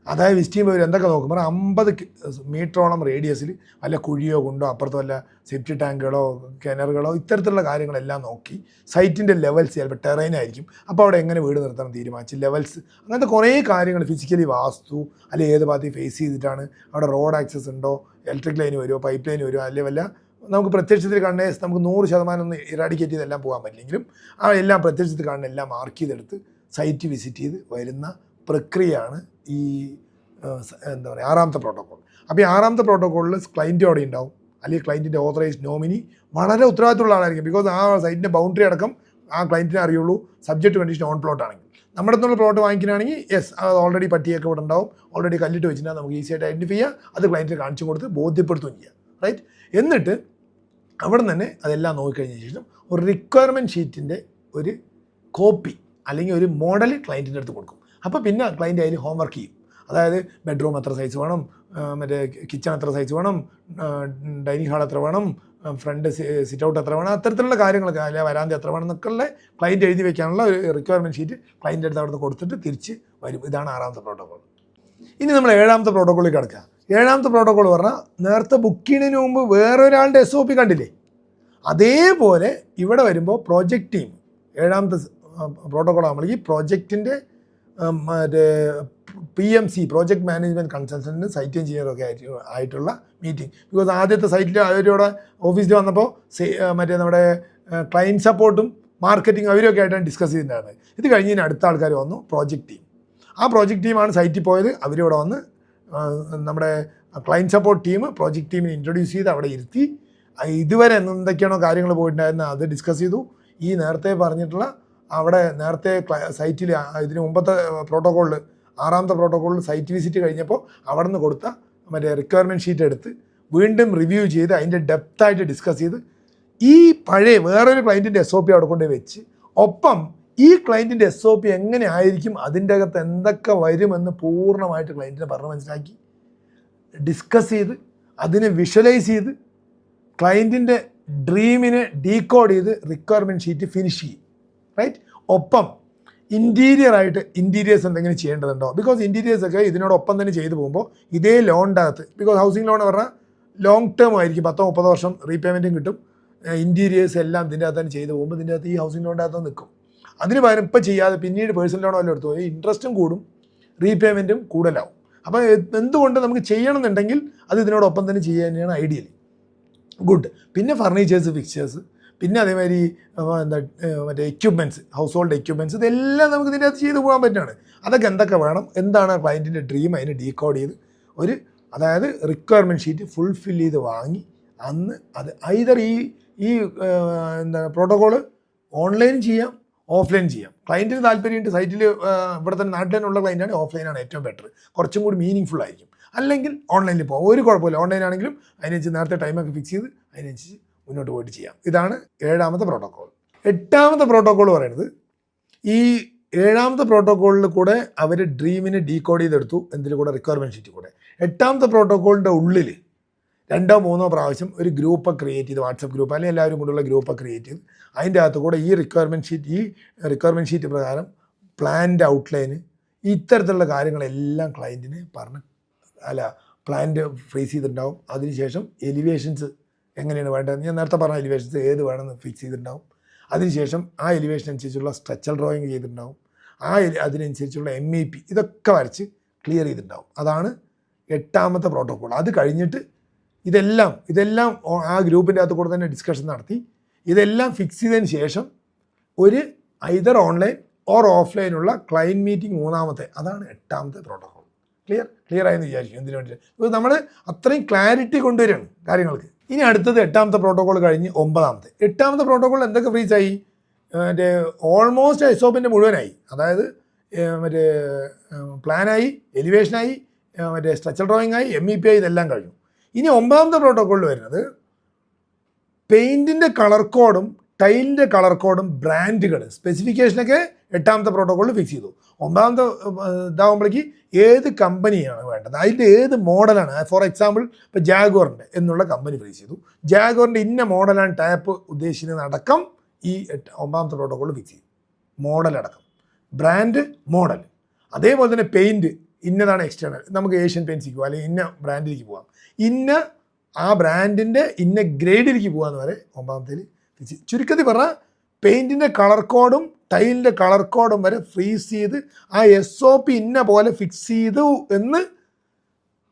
അതായത് വിസിറ്റ് ചെയ്യുമ്പോൾ എന്തൊക്കെ നോക്കുമ്പോൾ 50 മീറ്ററോളം റേഡിയസിൽ വല്ല കുഴിയോ കൊണ്ടോ അപ്പുറത്തോ വല്ല സെപ്റ്റി ടാങ്കുകളോ കിണറുകളോ ഇത്തരത്തിലുള്ള കാര്യങ്ങളെല്ലാം നോക്കി സൈറ്റിൻ്റെ ലെവൽസ് ചിലപ്പോൾ ടെറൈനായിരിക്കും, അപ്പോൾ അവിടെ എങ്ങനെ വീട് നിർത്തണം തീരുമാനിച്ച് ലെവൽസ്, അങ്ങനത്തെ കുറേ കാര്യങ്ങൾ, ഫിസിക്കലി വാസ്തു, അല്ലെങ്കിൽ ഏത് ഭാഗത്ത് ഫേസ് ചെയ്തിട്ടാണ്, അവിടെ റോഡ് ആക്സസ് ഉണ്ടോ, ഇലക്ട്രിക് ലൈൻ വരുമോ, പൈപ്പ് ലൈൻ വരുമോ, അല്ലെങ്കിൽ വല്ല നമുക്ക് പ്രത്യക്ഷത്തിൽ കാണുന്ന നമുക്ക് 100% ഒന്നും ഇറാഡിക്കേറ്റ് ചെയ്തെല്ലാം പോകാൻ പറ്റില്ലെങ്കിലും ആ എല്ലാം പ്രത്യക്ഷത്തിൽ കാണുന്ന എല്ലാം മാർക്ക് ചെയ്തെടുത്ത് സൈറ്റ് വിസിറ്റ് ചെയ്ത് വരുന്ന പ്രക്രിയയാണ് ഈ എന്താ പറയുക 6ാമത്തെ പ്രോട്ടോകോൾ. അപ്പോൾ ഈ 6ാമത്തെ പ്രോട്ടോകോളിൽ ക്ലയൻറ്റ് അവിടെ ഉണ്ടാവും, അല്ലെങ്കിൽ ക്ലയൻറ്റിൻ്റെ ഓതറൈസ്ഡ് നോമിനി വളരെ ഉത്തരവാദിത്തമുള്ള ആളായിരിക്കും. ബിക്കോസ് ആ സൈറ്റിൻ്റെ ബൗണ്ടറി അടക്കം ആ ക്ലയൻറ്റിനെ അറിയുള്ളൂ, സബ്ജക്റ്റ് കണ്ടീഷൻ ഓൺ പ്ലോട്ട് ആണെങ്കിൽ. നമ്മുടെ അടുത്തുള്ള പ്ലോട്ട് വാങ്ങിക്കുകയാണെങ്കിൽ യെസ്, അത് ഓൾറെഡി പട്ടിയൊക്കെ ഇവിടെ ഉണ്ടാവും, ഓൾറെഡി കല്ലിട്ട് വെച്ചിട്ടുണ്ടെങ്കിൽ നമുക്ക് ഈസി ആയിട്ട് ഐഡൻറ്റിഫൈ ചെയ്യുക, അത് ക്ലയൻറ്റിന് കാണിച്ചു കൊടുത്ത് ബോധ്യപ്പെടുത്തുകയും ചെയ്യുക. റൈറ്റ്, എന്നിട്ട് അവിടെ തന്നെ അതെല്ലാം നോക്കിക്കഴിഞ്ഞ ശേഷം ഒരു റിക്വയർമെൻറ്റ് ഷീറ്റിൻ്റെ ഒരു കോപ്പി അല്ലെങ്കിൽ ഒരു മോഡൽ ക്ലയൻറ്റിൻ്റെ അടുത്ത് കൊടുക്കും. അപ്പോൾ പിന്നെ ക്ലയൻറ്റ് അതിൽ ഹോംവർക്ക് ചെയ്യും. അതായത് ബെഡ്റൂം എത്ര സൈസ് വേണം, മറ്റേ കിച്ചൺ എത്ര സൈസ് വേണം, ഡൈനിങ് ഹാൾ എത്ര വേണം, ഫ്രണ്ട് സിറ്റ് ഔട്ട് എത്ര വേണം, അത്തരത്തിലുള്ള കാര്യങ്ങളൊക്കെ അല്ലെ വരാന്ത എത്ര വേണം എന്നൊക്കെയുള്ള ക്ലയൻറ്റ് എഴുതി വെക്കാനുള്ള ഒരു റിക്വയർമെൻറ്റ് ഷീറ്റ് ക്ലയൻറ്റ് അടുത്ത് അവിടുന്ന് കൊടുത്തിട്ട് തിരിച്ച് വരും. ഇതാണ് 6ാമത്തെ പ്രോട്ടോകോൾ. ഇനി നമ്മൾ 7ാമത്തെ പ്രോട്ടോക്കോളിൽ കിടക്കുക. 7ാമത്തെ പ്രോട്ടോകോൾ പറഞ്ഞാൽ നേരത്തെ ബുക്ക് ചെയ്യുന്നതിന് മുമ്പ് വേറൊരാളുടെ SOP കണ്ടില്ലേ, അതേപോലെ ഇവിടെ വരുമ്പോൾ പ്രോജക്റ്റ് ടീം 7ാമത്തെ പ്രോട്ടോകോൾ ആകുമ്പോൾ ഈ പ്രോജക്റ്റിൻ്റെ മറ്റേ PMC project management consultant site എഞ്ചിനീയറൊക്കെ ആയിട്ടുള്ള മീറ്റിംഗ്. ബിക്കോസ് ആദ്യത്തെ സൈറ്റിൽ അവരോടെ ഓഫീസിൽ വന്നപ്പോൾ മറ്റേ നമ്മുടെ ക്ലയൻറ്റ് സപ്പോർട്ടും മാർക്കറ്റിംഗ് അവരൊക്കെ ആയിട്ടാണ് ഡിസ്കസ് ചെയ്തിട്ടുണ്ടായിരുന്നത്. ഇത് കഴിഞ്ഞ് അടുത്ത ആൾക്കാർ വന്നു പ്രോജക്റ്റ് ടീം. ആ പ്രോജക്റ്റ് ടീമാണ് സൈറ്റിൽ പോയത്. അവരിവിടെ വന്ന് നമ്മുടെ ക്ലയൻറ്റ് സപ്പോർട്ട് ടീം പ്രോജക്റ്റ് ടീമിനെ ഇൻട്രൊഡ്യൂസ് ചെയ്ത് അവിടെ ഇരുത്തി ഇതുവരെ എന്തൊക്കെയാണോ കാര്യങ്ങൾ പോയിട്ടുണ്ടായിരുന്നത് അത് ഡിസ്കസ് ചെയ്തു. ഈ നേരത്തെ പറഞ്ഞിട്ടുള്ള അവിടെ നേരത്തെ സൈറ്റിൽ ഇതിന് മുമ്പത്തെ പ്രോട്ടോക്കോളിൽ 6ാമത്തെ പ്രോട്ടോക്കോളിൽ സൈറ്റ് വിസിറ്റ് കഴിഞ്ഞപ്പോൾ അവിടെ നിന്ന് കൊടുത്ത മറ്റേ റിക്വയർമെൻറ്റ് ഷീറ്റ് എടുത്ത് വീണ്ടും റിവ്യൂ ചെയ്ത് അതിൻ്റെ ഡെപ്തായിട്ട് ഡിസ്കസ് ചെയ്ത് ഈ പഴയ വേറൊരു ക്ലയൻറ്റിൻ്റെ SOP അവിടെ കൊണ്ട് വെച്ച് ഒപ്പം ഈ ക്ലയൻറ്റിൻ്റെ SOP എങ്ങനെ ആയിരിക്കും, അതിൻ്റെ അകത്ത് എന്തൊക്കെ വരുമെന്ന് പൂർണ്ണമായിട്ട് ക്ലയൻറ്റിനെ പറഞ്ഞ് മനസ്സിലാക്കി ഡിസ്കസ് ചെയ്ത് അതിനെ വിഷ്വലൈസ് ചെയ്ത് ക്ലയൻറ്റിൻ്റെ ഡ്രീമിനെ ഡീകോഡ് ചെയ്ത് റിക്വയർമെൻറ്റ് ഷീറ്റ് ഫിനിഷ് ചെയ്യും. റൈറ്റ്. ഒപ്പം ഇൻറ്റീരിയേഴ്സ് എന്തെങ്കിലും ചെയ്യേണ്ടതുണ്ടോ, ബിക്കോസ് ഇൻറ്റീരിയേഴ്സൊക്കെ ഇതിനോടൊപ്പം തന്നെ ചെയ്തു പോകുമ്പോൾ ഇതേ ലോണിൻ്റെ അകത്ത്, ബിക്കോസ് ഹൗസിംഗ് ലോൺ പറഞ്ഞാൽ ലോങ് ടേം ആയിരിക്കും, 10-30 വർഷം റീപേയ്മെൻറ്റും കിട്ടും. ഇൻറ്റീരിയേഴ്സ് എല്ലാം ഇതിൻ്റെ അകത്ത് തന്നെ ചെയ്തു പോകുമ്പോൾ ഇതിൻ്റെ അകത്ത് ഈ ഹൗസിംഗ് ലോണിൻ്റെ അകത്ത് നിൽക്കും. അതിന് പകരം ഇപ്പം ചെയ്യാതെ പിന്നീട് പേഴ്സണൽ ലോണോ വല്ലതും എടുത്തു പോയി ഇൻട്രസ്റ്റും കൂടും, റീപേയ്മെൻറ്റും കൂടുതലാവും. അപ്പോൾ എന്തുകൊണ്ട് നമുക്ക് ചെയ്യണമെന്നുണ്ടെങ്കിൽ അത് ഇതിനോടൊപ്പം തന്നെ ചെയ്യുക തന്നെയാണ് ഐഡിയലി ഗുഡ്. പിന്നെ ഫർണിച്ചേഴ്സ്, ഫിക്ചേഴ്സ്, പിന്നെ അതേമാതിരി മറ്റേ എക്യുപ്മെൻറ്റ്സ്, ഹൗസ് ഹോൾഡ് എക്യുപ്മെൻറ്റ്സ്, ഇതെല്ലാം നമുക്ക് ഇതിൻ്റെ അകത്ത് ചെയ്ത് പോകാൻ പറ്റുന്നതാണ്. അതൊക്കെ എന്തൊക്കെ വേണം, എന്താണ് ക്ലയൻറ്റിൻ്റെ ഡ്രീം, അതിന് ഡീകോഡ് ചെയ്ത് അതായത് റിക്വയർമെൻറ്റ് ഷീറ്റ് ഫുൾഫിൽ ചെയ്ത് വാങ്ങി അന്ന് അത് ഐദർ ഈ പ്രോട്ടോക്കോള് ഓൺലൈൻ ചെയ്യാം, ഓഫ്ലൈൻ ചെയ്യാം. ക്ലയൻറ്റിന് താല്പര്യമുണ്ട് സൈറ്റിൽ ഇവിടെ തന്നെ നാട്ടിൽ തന്നെയുള്ള ക്ലയൻറ്റാണ് ഓഫ്ലൈനാണ് ഏറ്റവും ബെറ്റർ, കുറച്ചും കൂടി മീനിങ് ഫുൾ ആയിരിക്കും. അല്ലെങ്കിൽ ഓൺലൈനിൽ പോകാം, ഒരു കുഴപ്പമില്ല. ഓൺലൈൻ ആണെങ്കിലും അതിനനുസരിച്ച് നേരത്തെ ടൈമൊക്കെ ഫിക്സ് ചെയ്ത് അതിനനുസരിച്ച് മുന്നോട്ട് പോയിട്ട് ചെയ്യാം. ഇതാണ് 7ാമത്തെ പ്രോട്ടോക്കോൾ. 8ാമത്തെ പ്രോട്ടോക്കോൾ പറയുന്നത് ഈ 7ാമത്തെ പ്രോട്ടോക്കോളിൽ കൂടെ അവർ ഡ്രീമിനെ ഡീകോഡ് ചെയ്തെടുത്തു, എന്തിൽ കൂടെ റിക്വയർമെൻറ്റ് ഷീറ്റ് കൂടെ. 8ാമത്തെ പ്രോട്ടോക്കോളിൻ്റെ ഉള്ളിൽ 2-3 പ്രാവശ്യം ഒരു ഗ്രൂപ്പ് ക്രിയേറ്റ് ചെയ്ത്, വാട്സപ്പ് ഗ്രൂപ്പ് അല്ലെങ്കിൽ എല്ലാവരും കൂടെയുള്ള ഗ്രൂപ്പ് ക്രിയേറ്റ് ചെയ്ത് അതിൻ്റെ അകത്ത് കൂടെ ഈ റിക്വയർമെൻറ്റ് ഷീറ്റ് പ്രകാരം പ്ലാൻ്റെ ഔട്ട്ലൈന് ഇത്തരത്തിലുള്ള കാര്യങ്ങളെല്ലാം ക്ലയൻറ്റിന് പ്ലാൻ്റെ ഫ്രീസ് ചെയ്തിട്ടുണ്ടാവും. അതിനുശേഷം എലിവേഷൻസ് എങ്ങനെയാണ് വേണ്ടത്, ഞാൻ നേരത്തെ പറഞ്ഞ എലിവേഷൻസ് ഏത് വേണമെന്ന് ഫിക്സ് ചെയ്തിട്ടുണ്ടാവും. അതിനുശേഷം ആ എലിവേഷൻ അനുസരിച്ചുള്ള സ്ട്രക്ചറൽ ഡ്രോയിങ് ചെയ്തിട്ടുണ്ടാവും. അതിനനുസരിച്ചുള്ള MEP ഇതൊക്കെ വരച്ച് ക്ലിയർ ചെയ്തിട്ടുണ്ടാവും. അതാണ് 8ാമത്തെ പ്രോട്ടോക്കോൾ. അത് കഴിഞ്ഞിട്ട് ഇതെല്ലാം ആ ഗ്രൂപ്പിൻ്റെ അകത്ത് കൂടെ തന്നെ ഡിസ്കഷൻ നടത്തി ഇതെല്ലാം ഫിക്സ് ചെയ്തതിന് ശേഷം ഒരു ഐദർ ഓൺലൈൻ ഓർ ഓഫ്ലൈനുള്ള ക്ലയൻറ്റ് മീറ്റിംഗ് 3ാമത്തെ, അതാണ് 8ാമത്തെ പ്രോട്ടോക്കോൾ. ക്ലിയർ ആയെന്ന് വിചാരിക്കും. എന്തിനു വേണ്ടിയിട്ട്? ഇപ്പോൾ നമ്മൾ അത്രയും ക്ലാരിറ്റി കൊണ്ടുവരികയാണ് കാര്യങ്ങൾക്ക്. ഇനി അടുത്തത് 8ാമത്തെ പ്രോട്ടോക്കോൾ കഴിഞ്ഞ് 9ാമത്തെ. 8ാമത്തെ പ്രോട്ടോക്കോൾ എന്തൊക്കെ ഫ്രീസായി, മറ്റേ ഓൾമോസ്റ്റ് SOPൻ്റെ മുഴുവനായി. അതായത് മറ്റേ പ്ലാനായി, എലിവേഷനായി, മറ്റേ സ്ട്രക്ചറൽ ഡ്രോയിങ് ആയി, MEP ആയി, ഇതെല്ലാം കഴിഞ്ഞു. ഇനി 9ാമത്തെ പ്രോട്ടോക്കോളിൽ വരുന്നത് പെയിൻറ്റിൻ്റെ കളർ കോഡും ടൈലിൻ്റെ കളർ കോഡും ബ്രാൻഡുകൾ സ്പെസിഫിക്കേഷനൊക്കെ 8ാമത്തെ പ്രോട്ടോക്കോളിൽ ഫിക്സ് ചെയ്തു. 9ാമത്തെ ഇതാകുമ്പോഴേക്ക് ഏത് കമ്പനിയാണ് വേണ്ടത്, അതിൻ്റെ ഏത് മോഡലാണ്. ഫോർ എക്സാമ്പിൾ ഇപ്പോൾ ജാഗ്വറിൻ്റെ എന്നുള്ള കമ്പനി ഫിക്സ് ചെയ്തു. ജാഗ്വറിൻ്റെ ഇന്ന മോഡലാണ് ടാപ്പ് ഉദ്ദേശിക്കുന്നതടക്കം ഈ 9ാമത്തെ പ്രോട്ടോക്കോളിൽ ഫിക്സ് ചെയ്തു. മോഡലടക്കം, ബ്രാൻഡ്, മോഡൽ. അതേപോലെ തന്നെ പെയിൻറ്റ് ഇന്നതാണ് എക്സ്റ്റേണൽ, നമുക്ക് ഏഷ്യൻ പെയിൻറ്റ്സിക്ക് പോകാം, അല്ലെങ്കിൽ ഇന്ന ബ്രാൻഡിലേക്ക് പോകാം, ഇന്ന ആ ബ്രാൻഡിൻ്റെ ഇന്ന ഗ്രേഡിലേക്ക് പോകാമെന്ന് വരെ 9ാമത്തേൽ ഫിക്സ് ചെയ്തു. ചുരുക്കത്തിൽ പറഞ്ഞാൽ പെയിൻറ്റിൻ്റെ കളർ കോഡും ടൈലിൻ്റെ കളർ കോഡും വരെ ഫ്രീസ് ചെയ്ത് ആ SOP ഇന്ന പോലെ ഫിക്സ് ചെയ്തു എന്ന്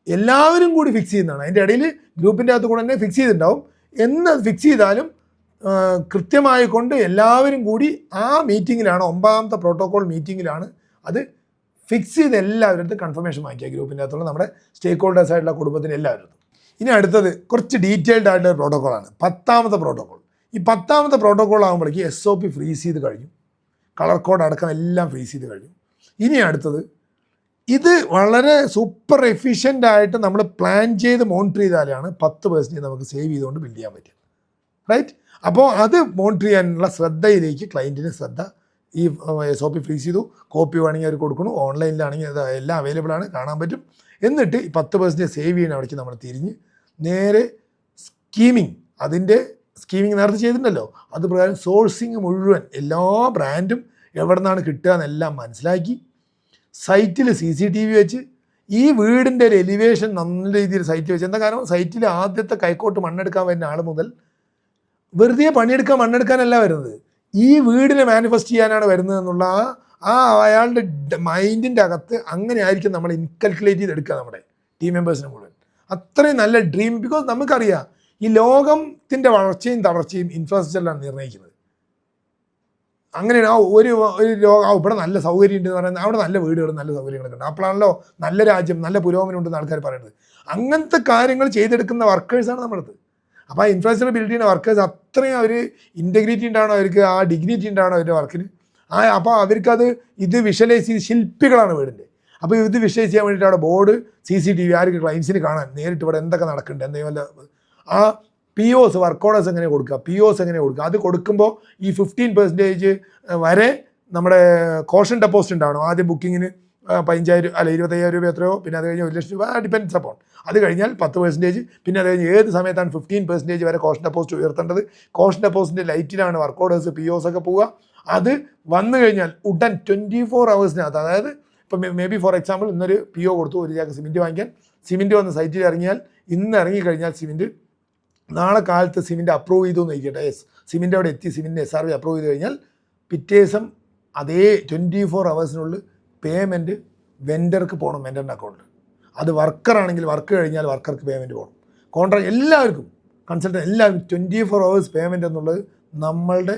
എല്ലാവരും കൂടി ഫിക്സ് ചെയ്യുന്നതാണ്. അതിൻ്റെ ഇടയിൽ ഗ്രൂപ്പിൻ്റെ അകത്ത് കൂടെ തന്നെ ഫിക്സ് ചെയ്തിട്ടുണ്ടാവും. എന്ന് ഫിക്സ് ചെയ്താലും കൃത്യമായി കൊണ്ട് എല്ലാവരും കൂടി ആ മീറ്റിങ്ങിലാണ്, 9ാമത്തെ പ്രോട്ടോക്കോൾ മീറ്റിങ്ങിലാണ് അത് ഫിക്സ് ചെയ്ത് എല്ലാവരും കൺഫർമേഷൻ വാങ്ങിക്കുക. ഗ്രൂപ്പിൻ്റെ അകത്തുള്ള നമ്മുടെ സ്റ്റേക്ക് ഹോൾഡേഴ്സ് ആയിട്ടുള്ള കുടുംബത്തിന് എല്ലാവരും. ഇനി അടുത്തത് കുറച്ച് ഡീറ്റെയിൽഡ് ആയിട്ടുള്ള പ്രോട്ടോക്കോളാണ്, 10ാമത്തെ പ്രോട്ടോക്കോൾ. ഈ 10ാമത്തെ പ്രോട്ടോക്കോൾ ആകുമ്പോഴേക്ക് SOP ഫ്രീസ് ചെയ്ത് കഴിഞ്ഞു, കളർ കോഡ് അടക്കം എല്ലാം ഫ്രീസ് ചെയ്ത് കഴിഞ്ഞു. ഇനി അടുത്തത് ഇത് വളരെ സൂപ്പർ എഫിഷ്യൻ്റ് ആയിട്ട് നമ്മൾ പ്ലാൻ ചെയ്ത് മോണിറ്റർ ചെയ്താലാണ് 10% നമുക്ക് സേവ് ചെയ്തുകൊണ്ട് ബിൽഡ് ചെയ്യാൻ പറ്റും. റൈറ്റ്. അപ്പോൾ അത് മോണിറ്റർ ചെയ്യാനുള്ള ശ്രദ്ധയിലേക്ക് ക്ലയൻറ്റിന് ശ്രദ്ധ ഈ SOP ഫ്രീസ് ചെയ്തു, കോപ്പി വേണമെങ്കിൽ അവർ കൊടുക്കണം, ഓൺലൈനിലാണെങ്കിൽ അത് എല്ലാം അവൈലബിൾ ആണ്, കാണാൻ പറ്റും. എന്നിട്ട് ഈ 10% സേവ് ചെയ്യുന്ന അവിടേക്ക് നമ്മൾ തിരിഞ്ഞ് നേരെ അതിൻ്റെ സ്കീമിങ് നേരത്തെ ചെയ്തിട്ടുണ്ടല്ലോ, അത് പ്രകാരം സോഴ്സിങ് മുഴുവൻ എല്ലാ ബ്രാൻഡും എവിടെ നിന്നാണ് കിട്ടുക എന്നെല്ലാം മനസ്സിലാക്കി സൈറ്റിൽ CCTV വെച്ച് ഈ വീടിൻ്റെ ഒരു എലിവേഷൻ നല്ല രീതിയിൽ സൈറ്റ് വെച്ച്. എന്താ കാരണം, സൈറ്റിൽ ആദ്യത്തെ കൈക്കോട്ട് മണ്ണെടുക്കാൻ വരുന്ന ആൾ മുതൽ വെറുതെ മണ്ണെടുക്കാനല്ല വരുന്നത്, ഈ വീടിനെ മാനിഫെസ്റ്റ് ചെയ്യാനാണ് വരുന്നത് എന്നുള്ള അയാളുടെ മൈൻഡിൻ്റെ അകത്ത് അങ്ങനെ ആയിരിക്കും നമ്മൾ ഇൻകൽക്കുലേറ്റ് ചെയ്തെടുക്കുക നമ്മുടെ ടീം മെമ്പേഴ്സിന് മുഴുവൻ. അത്രയും നല്ല ഡ്രീം. ബിക്കോസ് നമുക്കറിയാം ഈ ലോകത്തിൻ്റെ വളർച്ചയും തളർച്ചയും ഇൻഫ്രാസ്ട്രക്ചറിലാണ് നിർണ്ണയിക്കുന്നത്. അങ്ങനെയാണ് ഒരു ഇവിടെ നല്ല സൗകര്യം ഉണ്ടെന്ന് പറയുന്നത്, അവിടെ നല്ല വീടുകളും നല്ല സൗകര്യങ്ങളൊക്കെ ഉണ്ട്, അപ്പോഴാണല്ലോ നല്ല രാജ്യം നല്ല പുരോഗമനം ഉണ്ടെന്ന് ആൾക്കാർ പറയുന്നത്. അങ്ങനത്തെ കാര്യങ്ങൾ ചെയ്തെടുക്കുന്ന വർക്കേഴ്സാണ് നമ്മളത്. അപ്പോൾ ആ ഇൻഫ്രാസ്ട്രക്ചർ ബിൽഡ് ചെയ്യുന്ന വർക്കേഴ്സ് അത്രയും അവർ ഇൻറ്റഗ്രിറ്റി ഉണ്ടാണോ, അവർക്ക് ആ ഡിഗ്നിറ്റി ഉണ്ടാണോ അവരുടെ വർക്കിന്. അപ്പോൾ അവർക്കത് ഇത് വിഷ്വലൈസ് ചെയ്ത് ശില്പികളാണ് വീടിൻ്റെ. അപ്പോൾ ഇത് വിഷ്വലൈസ് ചെയ്യാൻ വേണ്ടിയിട്ട് അവിടെ ബോർഡ് CCTV ആർക്ക് ക്ലയൻസിന് കാണാൻ നേരിട്ട് ഇവിടെ എന്തൊക്കെ നടക്കുന്നുണ്ട്, എന്തെങ്കിലും വല്ല ആ POs വർക്ക് ഓർഡേഴ്സ് എങ്ങനെ കൊടുക്കുക, POs എങ്ങനെ കൊടുക്കുക. അത് കൊടുക്കുമ്പോൾ ഈ 15% വരെ നമ്മുടെ കോഷൻ ഡെപ്പോസിറ്റ് ഉണ്ടാവണം. ആദ്യം ബുക്കിങ്ങിന് 15,000 അല്ല 25,000 രൂപ എത്രയോ, പിന്നെ അത് കഴിഞ്ഞ് 1,00,000 രൂപ, ഡിപ്പെൻഡ്സ് അപ്പോൺ. അത് കഴിഞ്ഞാൽ 10%, പിന്നെ അത് കഴിഞ്ഞ് ഏത് സമയത്താണ് 15% വരെ കോഷൻ ഡെപ്പോസിറ്റ് ഉയർത്തേണ്ടത്. കോഷൻ ഡെപ്പോസിറ്റിൻ്റെ ലൈറ്റിലാണ് വർക്ക് ഓർഡേഴ്സ് POs ഒക്കെ പോവുക. അത് വന്നു കഴിഞ്ഞാൽ ഉടൻ 24 hours അതായത് ഇപ്പം മേ ബി ഫോർ എക്സാമ്പിൾ ഇന്നൊരു PO കൊടുത്തു ഒരു ചാക്ക് സിമെൻറ്റ് വാങ്ങിക്കാൻ. സിമെൻറ്റ് വന്ന് സൈറ്റിൽ ഇറങ്ങിയാൽ ഇന്ന് ഇറങ്ങിക്കഴിഞ്ഞാൽ സിമെൻറ്റ് നാളെ കാലത്ത് സിമെൻറ്റ് അപ്രൂവ് ചെയ്തു എന്ന് നോക്കിയിട്ട് സിമെൻറ്റ് അവിടെ എത്തി, സിമെൻറ്റ് SRV അപ്രൂവ് ചെയ്ത് കഴിഞ്ഞാൽ പിറ്റേ ദിവസം അതേ 24 hours പേയ്മെൻറ്റ് വെൻഡർക്ക് പോകണം, വെൻഡറിൻ്റെ അക്കൗണ്ടിൽ. അത് വർക്കറാണെങ്കിൽ വർക്ക് കഴിഞ്ഞാൽ വർക്കർക്ക് പേയ്മെൻറ്റ് പോകണം. കോൺട്രാക്ട് എല്ലാവർക്കും കൺസൾട്ടൻ്റ് എല്ലാവരും 24 hours പേയ്മെൻറ്റ് എന്നുള്ളത് നമ്മളുടെ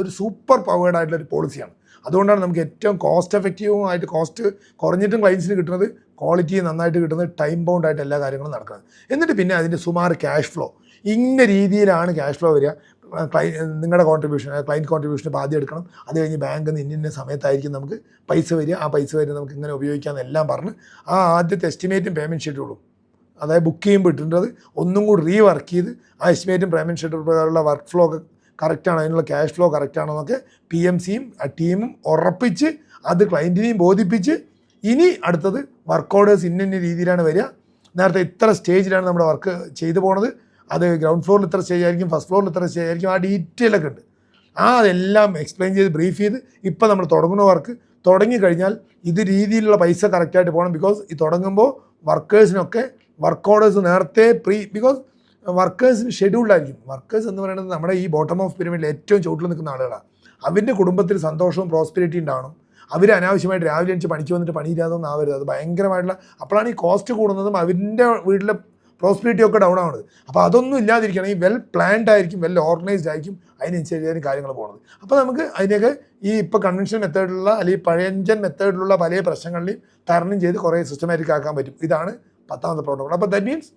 ഒരു സൂപ്പർ പവേർഡ് ആയിട്ടുള്ളൊരു പോളിസിയാണ്. അതുകൊണ്ടാണ് നമുക്ക് ഏറ്റവും കോസ്റ്റ് എഫക്റ്റീവുമായിട്ട് കോസ്റ്റ് കുറഞ്ഞിട്ടും ക്ലയൻസിന് കിട്ടുന്നത്, ക്വാളിറ്റി നന്നായിട്ട് കിട്ടുന്നത്, ടൈം ബൗണ്ട് ആയിട്ട് എല്ലാ കാര്യങ്ങളും നടക്കുന്നത്. എന്നിട്ട് പിന്നെ അതിൻ്റെ സുമാർ ക്യാഷ് ഫ്ലോ ഇന്ന രീതിയിലാണ് ക്യാഷ് ഫ്ലോ വരിക. നിങ്ങളുടെ കോൺട്രിബ്യൂഷൻ ക്ലയൻറ്റ് കോൺട്രിബ്യൂഷൻ ഇപ്പോൾ ആദ്യം എടുക്കണം, അത് കഴിഞ്ഞ് ബാങ്കിൽ നിന്ന് ഇന്ന സമയത്തായിരിക്കും നമുക്ക് പൈസ വരിക, ആ പൈസ വരെ നമുക്ക് ഇങ്ങനെ ഉപയോഗിക്കാമെന്നെല്ലാം പറഞ്ഞ് ആ ആദ്യത്തെ എസ്റ്റിമേറ്റും പേയ്മെൻറ്റ് ഷെഡ്യൂളും അതായത് ബുക്ക് ചെയ്യുമ്പോൾ ഇട്ടിട്ടുള്ളത് ഒന്നും കൂടി റീവർക്ക് ചെയ്ത് ആ എസ്റ്റിമേറ്റും പേയ്മെൻറ്റ് ഷെഡ്യൂൾ പ്രകാരമുള്ള വർക്ക് ഫ്ലോ ഒക്കെ കറക്റ്റാണോ, അതിനുള്ള ക്യാഷ് ഫ്ലോ കറക്റ്റാണോ എന്നൊക്കെ PMCയും ആ ടീമും ഉറപ്പിച്ച് അത് ക്ലയൻറ്റിനെയും ബോധിപ്പിച്ച് ഇനി അടുത്തത് വർക്ക് ഓർഡേഴ്സ് ഇന്ന രീതിയിലാണ് വരിക, നേരത്തെ ഇത്ര സ്റ്റേജിലാണ് നമ്മുടെ വർക്ക് ചെയ്തു പോണത്, അത് ഗ്രൗണ്ട് ഫ്ലോറിൽ ഇത്ര സ്റ്റേജ് ആയിരിക്കും, ഫസ്റ്റ് ഫ്ലോറിൽ ഇത്ര സ്റ്റേജ് ആയിരിക്കും, ആ ഡീറ്റെയിലൊക്കെ ഉണ്ട്. അതെല്ലാം എക്സ്പ്ലെയിൻ ചെയ്ത് ബ്രീഫ് ചെയ്ത് ഇപ്പം നമ്മൾ തുടങ്ങുന്ന വർക്ക് തുടങ്ങിക്കഴിഞ്ഞാൽ ഇത് രീതിയിലുള്ള പൈസ കറക്റ്റായിട്ട് പോകണം. ബിക്കോസ് ഈ തുടങ്ങുമ്പോൾ വർക്കേഴ്സിനൊക്കെ വർക്ക് ഓർഡേഴ്സ് നേരത്തെ ബിക്കോസ് വർക്കേഴ്സിന് ഷെഡ്യൂൾഡായിരിക്കും. വർക്കേഴ്സ് എന്ന് പറയുന്നത് നമ്മുടെ ഈ ബോട്ടം ഓഫ് പിരമിഡിൽ ഏറ്റവും ചുവട്ടിൽ നിൽക്കുന്ന ആളുകളാണ്. അവരുടെ കുടുംബത്തിൽ സന്തോഷവും പ്രോസ്പെരിറ്റി ഉണ്ടാവണം. അവർ അനാവശ്യമായിട്ട് രാവിലെ എണിച്ച് പണിക്ക് വന്നിട്ട് പണിയില്ലാതൊന്നും ആവരുത്. അത് ഭയങ്കരമായിട്ടുള്ള അപ്പോഴാണ് ഈ കോസ്റ്റ് കൂടുന്നതും അവരുടെ വീട്ടിലെ പ്രോസ്പെരിറ്റി ഒക്കെ ഡൗൺ ആവുന്നത്. അപ്പോൾ അതൊന്നും ഇല്ലാതിരിക്കണമെങ്കിൽ വെൽ പ്ലാൻഡ് ആയിരിക്കും, വെൽ ഓർഗനൈസ്ഡ് ആയിരിക്കും, അതിനനുസരിച്ചായിരിക്കും കാര്യങ്ങൾ പോകുന്നത്. അപ്പോൾ നമുക്ക് അതിനൊക്കെ ഈ ഇപ്പോൾ കൺവെൻഷൻ മെത്തേഡിലുള്ള അല്ലെങ്കിൽ പഴയഞ്ചൻ മെത്തേഡിലുള്ള പല പ്രശ്നങ്ങളിലും തരണം ചെയ്ത് കുറേ സിസ്റ്റമാറ്റിക് ആക്കാൻ പറ്റും. ഇതാണ് 10ാമത്തെ പ്രോട്ടോകോൾ. അപ്പോൾ ദാറ്റ് മീൻസ്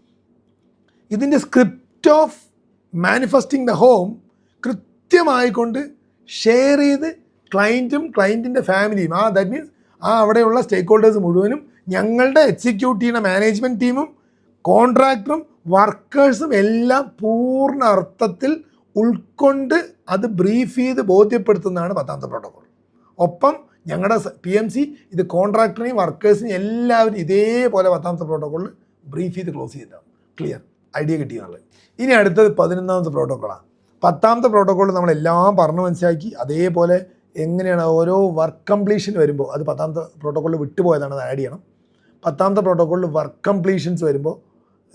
ഇതിൻ്റെ script of manifesting the home കൃത്യമായിക്കൊണ്ട് ഷെയർ ചെയ്ത് ക്ലയൻറ്റും ക്ലയൻറ്റിൻ്റെ ഫാമിലിയും ദാറ്റ് മീൻസ് അവിടെയുള്ള സ്റ്റേക്ക് ഹോൾഡേഴ്സ് മുഴുവനും ഞങ്ങളുടെ എക്സിക്യൂട്ട് ചെയ്യുന്ന മാനേജ്മെൻറ്റ് ടീമും കോൺട്രാക്ടറും വർക്കേഴ്സും എല്ലാം പൂർണ്ണ അർത്ഥത്തിൽ ഉൾക്കൊണ്ട് അത് ബ്രീഫ് ചെയ്ത് ബോധ്യപ്പെടുത്തുന്നതാണ് 10ാമത്തെ പ്രോട്ടോകോൾ. ഒപ്പം ഞങ്ങളുടെ PMC ഇത് കോൺട്രാക്ടറിനെയും വർക്കേഴ്സിനെയും എല്ലാവരും ഇതേപോലെ 10ാമത്തെ പ്രോട്ടോകോളിൽ ബ്രീഫ് ചെയ്ത് ക്ലോസ് ചെയ്തിട്ടാണ്. ക്ലിയർ ഐഡിയ കിട്ടിയാണുള്ളത്. ഇനി അടുത്തത് 11ാമത്തെ പ്രോട്ടോക്കോളാണ്. 10ാമത്തെ പ്രോട്ടോക്കോൾ നമ്മളെല്ലാം പറഞ്ഞു മനസ്സിലാക്കി. അതേപോലെ എങ്ങനെയാണ് ഓരോ വർക്ക് കംപ്ലീഷൻ വരുമ്പോൾ അത് 10ാമത്തെ പ്രോട്ടോക്കോളിൽ വിട്ടുപോയതാണ്, അത് ആഡ് ചെയ്യണം. 10ാമത്തെ പ്രോട്ടോക്കോളിൽ വർക്ക് കംപ്ലീഷൻസ് വരുമ്പോൾ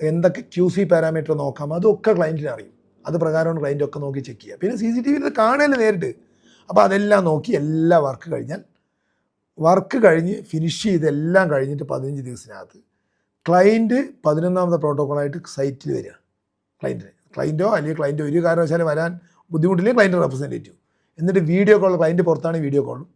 എന്തൊക്കെ QC പാരാമീറ്റർ നോക്കാം അതൊക്കെ ക്ലയൻറ്റിന് അറിയും. അത് പ്രകാരമാണ് ക്ലയൻറ്റൊക്കെ നോക്കി ചെക്ക് ചെയ്യുക. പിന്നെ CCTV കാണുകയല്ലേ നേരിട്ട്. അപ്പോൾ അതെല്ലാം നോക്കി എല്ലാ വർക്ക് കഴിഞ്ഞ് ഫിനിഷ് ചെയ്തെല്ലാം കഴിഞ്ഞിട്ട് 15 ദിവസത്തിനകത്ത് ക്ലയൻറ്റ് 11ാമത്തെ പ്രോട്ടോക്കോളായിട്ട് സൈറ്റിൽ വരിക. ക്ലയൻറ്റോ അല്ലെങ്കിൽ ക്ലയൻറ്റ് ഒരു കാരണവശാലും വരാൻ ബുദ്ധിമുട്ടില്ലെങ്കിൽ ക്ലയൻറ്റ് റെപ്രസെൻറ്റേറ്റീവ്. എന്നിട്ട് വീഡിയോ കോൾ, ക്ലയൻറ്റ് പുറത്താണ് വീഡിയോ കോളും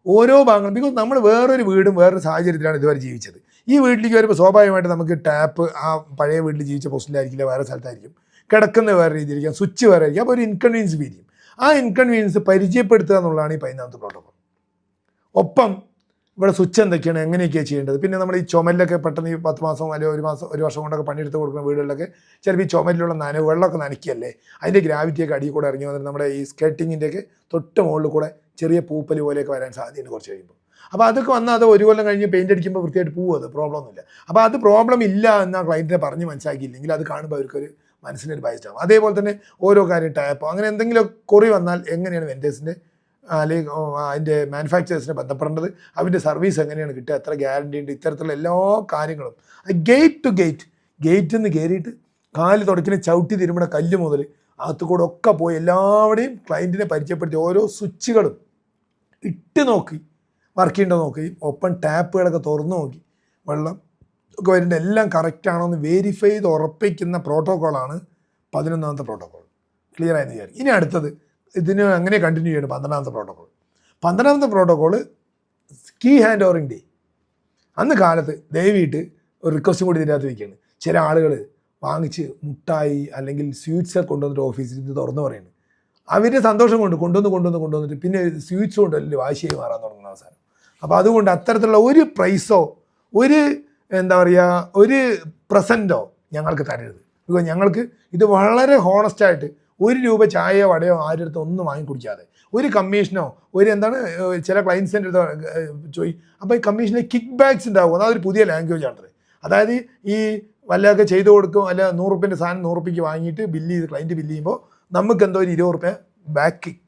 ഓരോ ഭാഗങ്ങളും. ബിക്കോസ് നമ്മൾ വേറൊരു വീടും വേറൊരു സാഹചര്യത്തിലാണ് ഇതുവരെ ജീവിച്ചത്. ഈ വീട്ടിലേക്ക് വരുമ്പോൾ സ്വാഭാവികമായിട്ട് നമുക്ക് ടാപ്പ് ആ പഴയ വീട്ടിൽ ജീവിച്ച പോസ്റ്റിലായിരിക്കില്ല, വേറെ സ്ഥലത്തായിരിക്കും, കിടക്കുന്ന വേറെ രീതിയിലിരിക്കും, സ്വിച്ച് വേറെ ആയിരിക്കും. അപ്പോൾ ഒരു ഇൻകൺവീനിയൻസ് ഫീൽ ചെയ്യും. ആ ഇൻകൺവീനിയൻസ് പരിചയപ്പെടുത്തുക എന്നുള്ളതാണ് ഈ 15ാമത്തെ പ്രോട്ടോകോൾ. ഒപ്പം ഇവിടെ സ്വിച്ച് എന്തൊക്കെയാണ്, എങ്ങനെയൊക്കെയാണ് ചെയ്യേണ്ടത്. പിന്നെ നമ്മൾ ഈ ചുമലിലൊക്കെ പെട്ടെന്ന് ഈ 10 മാസം അല്ലെങ്കിൽ ഒരു വർഷം കൊണ്ടൊക്കെ പണിയെടുത്ത് കൊടുക്കുന്ന വീടുകളിലൊക്കെ ചിലപ്പോൾ ഈ ചുമലിലുള്ള വെള്ളമൊക്കെ നനയ്ക്കല്ലേ, അതിൻ്റെ ഗ്രാവിറ്റിയൊക്കെ അടിയിൽ കൂടെ ഇറങ്ങി വന്നിട്ട് നമ്മുടെ ഈ സ്കേർട്ടിങ്ങിൻ്റെയൊക്കെ തൊട്ട് മുകളിൽ കൂടെ ചെറിയ പൂപ്പൽ പോലെയൊക്കെ വരാൻ സാധ്യതയുണ്ട് കുറച്ച് കഴിയുമ്പോൾ. അപ്പോൾ അതൊക്കെ വന്നാൽ അത് ഒരു കൊല്ലം കഴിഞ്ഞ് പെയിൻ്റ് അടിക്കുമ്പോൾ വൃത്തിയായിട്ട് പോകും, അത് പ്രോബ്ലം ഒന്നുമില്ല. അപ്പോൾ അത് പ്രോബ്ലം ഇല്ല എന്നാൽ ക്ലയൻറ്റിനെ പറഞ്ഞ് മനസ്സിലാക്കിയില്ലെങ്കിൽ അത് കാണുമ്പോൾ അവർക്കൊരു മനസ്സിനൊരു ബയസ്റ്റ് ആവും. അതേപോലെ തന്നെ ഓരോ കാര്യം ടാപ്പോ അങ്ങനെ എന്തെങ്കിലും കുറി വന്നാൽ എങ്ങനെയാണ് വെൻഡേഴ്സിൻ്റെ അല്ലെങ്കിൽ അതിൻ്റെ മാനുഫാക്ചറേഴ്സിനെ ബന്ധപ്പെടേണ്ടത്, അതിൻ്റെ സർവീസ് എങ്ങനെയാണ് കിട്ടുക, എത്ര ഗ്യാരണ്ടി ഉണ്ട്, ഇത്തരത്തിലുള്ള എല്ലാ കാര്യങ്ങളും ഗേറ്റ് ടു ഗേറ്റിൽ നിന്ന് കയറിയിട്ട് കാല് തുടക്കിന് ചവിട്ടി തിരുമണ കല്ല് മുതൽ അകത്തു കൂടെ ഒക്കെ പോയി എല്ലാവരുടെയും ക്ലയൻറ്റിനെ പരിചയപ്പെടുത്തി ഓരോ സ്വിച്ചുകളും ഇട്ട് നോക്കി വർക്ക് ചെയ്യേണ്ടത് നോക്കി, ഒപ്പം ടാപ്പുകളൊക്കെ തുറന്നു നോക്കി വെള്ളം ഒക്കെ വരുന്ന എല്ലാം കറക്റ്റാണോ എന്ന് വെരിഫൈ ചെയ്ത് ഉറപ്പിക്കുന്ന പ്രോട്ടോക്കോളാണ് 11ാമത്തെ പ്രോട്ടോക്കോൾ. ക്ലിയർ ആയെന്ന് വിചാരിക്കും. ഇനി അടുത്തത് ഇതിന് അങ്ങനെ കണ്ടിന്യൂ ചെയ്യണം. 12ാമത്തെ protocol. 12ാമത്തെ protocol key hand ഓവറിങ് day. അന്ന് കാലത്ത് ദയവിട്ട് ഒരു റിക്വസ്റ്റും കൂടി ഇതിനകത്ത് വയ്ക്കുകയാണ്. ചില ആളുകൾ വാങ്ങിച്ച് മുട്ടായി അല്ലെങ്കിൽ സ്വീറ്റ്സ് കൊണ്ടുവന്നിട്ട് ഓഫീസിൽ ഇത് തുറന്നു പറയുന്നത്. അവരുടെ സന്തോഷം കൊണ്ട് കൊണ്ടുവന്നിട്ട് പിന്നെ സ്വീറ്റ്സ് കൊണ്ട് വലിയ വാശിയായി മാറാൻ തുടങ്ങുന്ന അവസാനം. അപ്പോൾ അതുകൊണ്ട് അത്തരത്തിലുള്ള ഒരു പ്രൈസോ ഒരു എന്താ പറയുക ഒരു പ്രസൻറ്റോ ഞങ്ങൾക്ക് തരരുത്. ബിക്കോസ് ഞങ്ങൾക്ക് ഇത് വളരെ ഹോണസ്റ്റായിട്ട് 1 രൂപ ചായയോ വടയോ ആരുടെ അടുത്ത് ഒന്നും വാങ്ങിക്കുടിക്കാതെ ഒരു കമ്മീഷനോ ഒരു എന്താണ് ചില ക്ലയൻസിൻ്റെ അടുത്ത് അപ്പോൾ ഈ കമ്മീഷനിൽ കിക്ക് ബാക്സ് ഉണ്ടാവും. അതൊരു പുതിയ ലാംഗ്വേജ് ആണ്. അതായത് ഈ വല്ലതൊക്കെ ചെയ്ത് കൊടുക്കും, അല്ല 100 റുപ്യൻ്റെ സാധനം 100 റുപ്യക്ക് വാങ്ങിയിട്ട് ക്ലയൻറ്റ് ബില്ല് ചെയ്യുമ്പോൾ നമുക്ക് എന്തോ ഒരു 20 റുപ്യ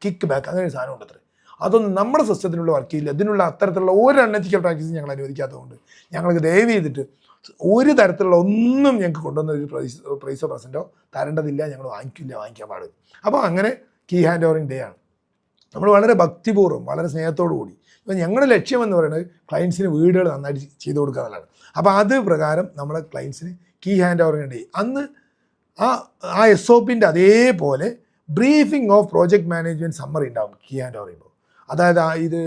കിക്ക് ബാക്ക് അങ്ങനെ ഒരു സാധനം ഉണ്ടത്രേ. അതൊന്നും നമ്മുടെ സിസ്റ്റത്തിനുള്ള വർക്ക് ചെയ്യില്ല. ഇതിനുള്ള അത്തരത്തിലുള്ള ഒരു അൺഎത്തിക്കൽ പ്രാക്ടീസും ഞങ്ങൾ അനുവദിക്കാത്തതുകൊണ്ട് ഞങ്ങൾക്ക് ദയവ് ചെയ്തിട്ട് ഒരു തരത്തിലുള്ള ഒന്നും ഞങ്ങൾക്ക് കൊണ്ടുവന്ന ഒരു പ്രൈസോ പ്രസൻറ്റോ തരേണ്ടതില്ല, ഞങ്ങൾ വാങ്ങിക്കാൻ പാടില്ല. അപ്പോൾ അങ്ങനെ കീ ഹാൻഡ് ഓവറിങ് ഡേ ആണ്. നമ്മൾ വളരെ ഭക്തിപൂർവ്വം വളരെ സ്നേഹത്തോടു കൂടി ഇപ്പോൾ ഞങ്ങളുടെ ലക്ഷ്യമെന്ന് പറയുന്നത് ക്ലയൻസിന് വീടുകൾ നന്നായിട്ട് ചെയ്ത് കൊടുക്കുക എന്നുള്ളതാണ്. അപ്പോൾ അത് പ്രകാരം നമ്മളെ ക്ലയൻസിന് കീ ഹാൻഡ് ഓവറിങ് ഡേ അന്ന് ആ SOPൻ്റെ അതേപോലെ briefing of project management summary ഉണ്ടാവും കീ ഹാൻഡ് ഓവർ ചെയ്യുമ്പോൾ. അതായത് ഇത്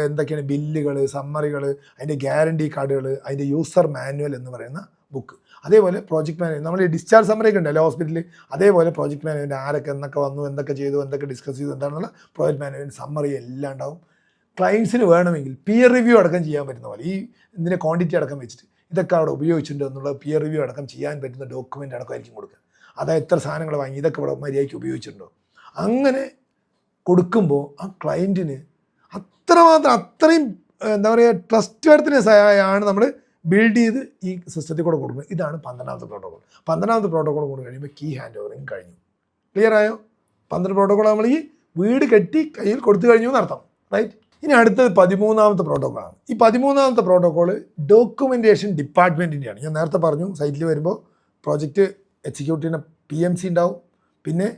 എന്തൊക്കെയാണ് ബില്ലുകൾ, സമ്മറികൾ, അതിൻ്റെ ഗ്യാരണ്ടി കാർഡുകൾ, അതിൻ്റെ യൂസർ മാനുവൽ എന്ന് പറയുന്ന ബുക്ക്. അതേപോലെ പ്രോജക്റ്റ് മാനേജ്മെൻറ്റ് നമ്മൾ ഈ ഡിസ്ചാർജ് സമ്മറി ഒക്കെ ഉണ്ടല്ലോ ഹോസ്പിറ്റലിൽ, അതേപോലെ പ്രോജക്റ്റ് മാനേജ്മെൻറ്റ് ആരൊക്കെ എന്നൊക്കെ വന്നു, എന്തൊക്കെ ചെയ്തു, എന്തൊക്കെ ഡിസ്കസ് ചെയ്തു, എന്താണെന്നുള്ള പ്രോജക്റ്റ് മാനേജ്മെൻറ്റ് സമ്മറി എല്ലാം ഉണ്ടാവും. ക്ലയൻസിന് വേണമെങ്കിൽ പിയർ റിവ്യൂ അടക്കം ചെയ്യാൻ പറ്റുന്ന പോലെ ഈ ഇതിൻ്റെ ക്വാണ്ടിറ്റി അടക്കം വെച്ചിട്ട് ഇതൊക്കെ അവിടെ ഉപയോഗിച്ചിട്ടുണ്ടോ എന്നുള്ള പിയർ റിവ്യൂ അടക്കം ചെയ്യാൻ പറ്റുന്ന ഡോക്യുമെൻ്റ് അടക്കമായിരിക്കും കൊടുക്കുക. അതായത് എത്ര സാധനങ്ങൾ വാങ്ങി, ഇതൊക്കെ ഇവിടെ മര്യാദയ്ക്ക് ഉപയോഗിച്ചിട്ടുണ്ടോ. അങ്ങനെ കൊടുക്കുമ്പോൾ ആ ക്ലയൻറ്റിന് അത്രയും എന്താ പറയുക ട്രസ്റ്റ് വർത്തിനെസ് ആണ് നമ്മൾ ബിൽഡ് ചെയ്ത് ഈ സിസ്റ്റത്തിൽ കൂടെ കൊടുക്കുന്നത്. ഇതാണ് 12ാമത്തെ പ്രോട്ടോക്കോൾ. 12ാമത്തെ പ്രോട്ടോക്കോൾ കൂടെ കഴിയുമ്പോൾ കീ ഹാൻഡ് ഓവറിങ് കഴിഞ്ഞു. ക്ലിയർ ആയോ? 12 പ്രോട്ടോക്കോൾ നമ്മൾ ഈ വീട് കെട്ടി കയ്യിൽ കൊടുത്തു കഴിഞ്ഞു എന്നർത്ഥം, റൈറ്റ്? ഇനി അടുത്തത് 13ാമത്തെ പ്രോട്ടോക്കോളാണ്. ഈ 13ാമത്തെ പ്രോട്ടോക്കോൾ ഡോക്യുമെൻറ്റേഷൻ ഡിപ്പാർട്ട്മെൻറ്റിൻ്റെയാണ്. ഞാൻ നേരത്തെ പറഞ്ഞു സൈറ്റിൽ വരുമ്പോൾ പ്രോജക്റ്റ് എക്സിക്യൂട്ടീവിന് PMC ഉണ്ടാവും, പിന്നെ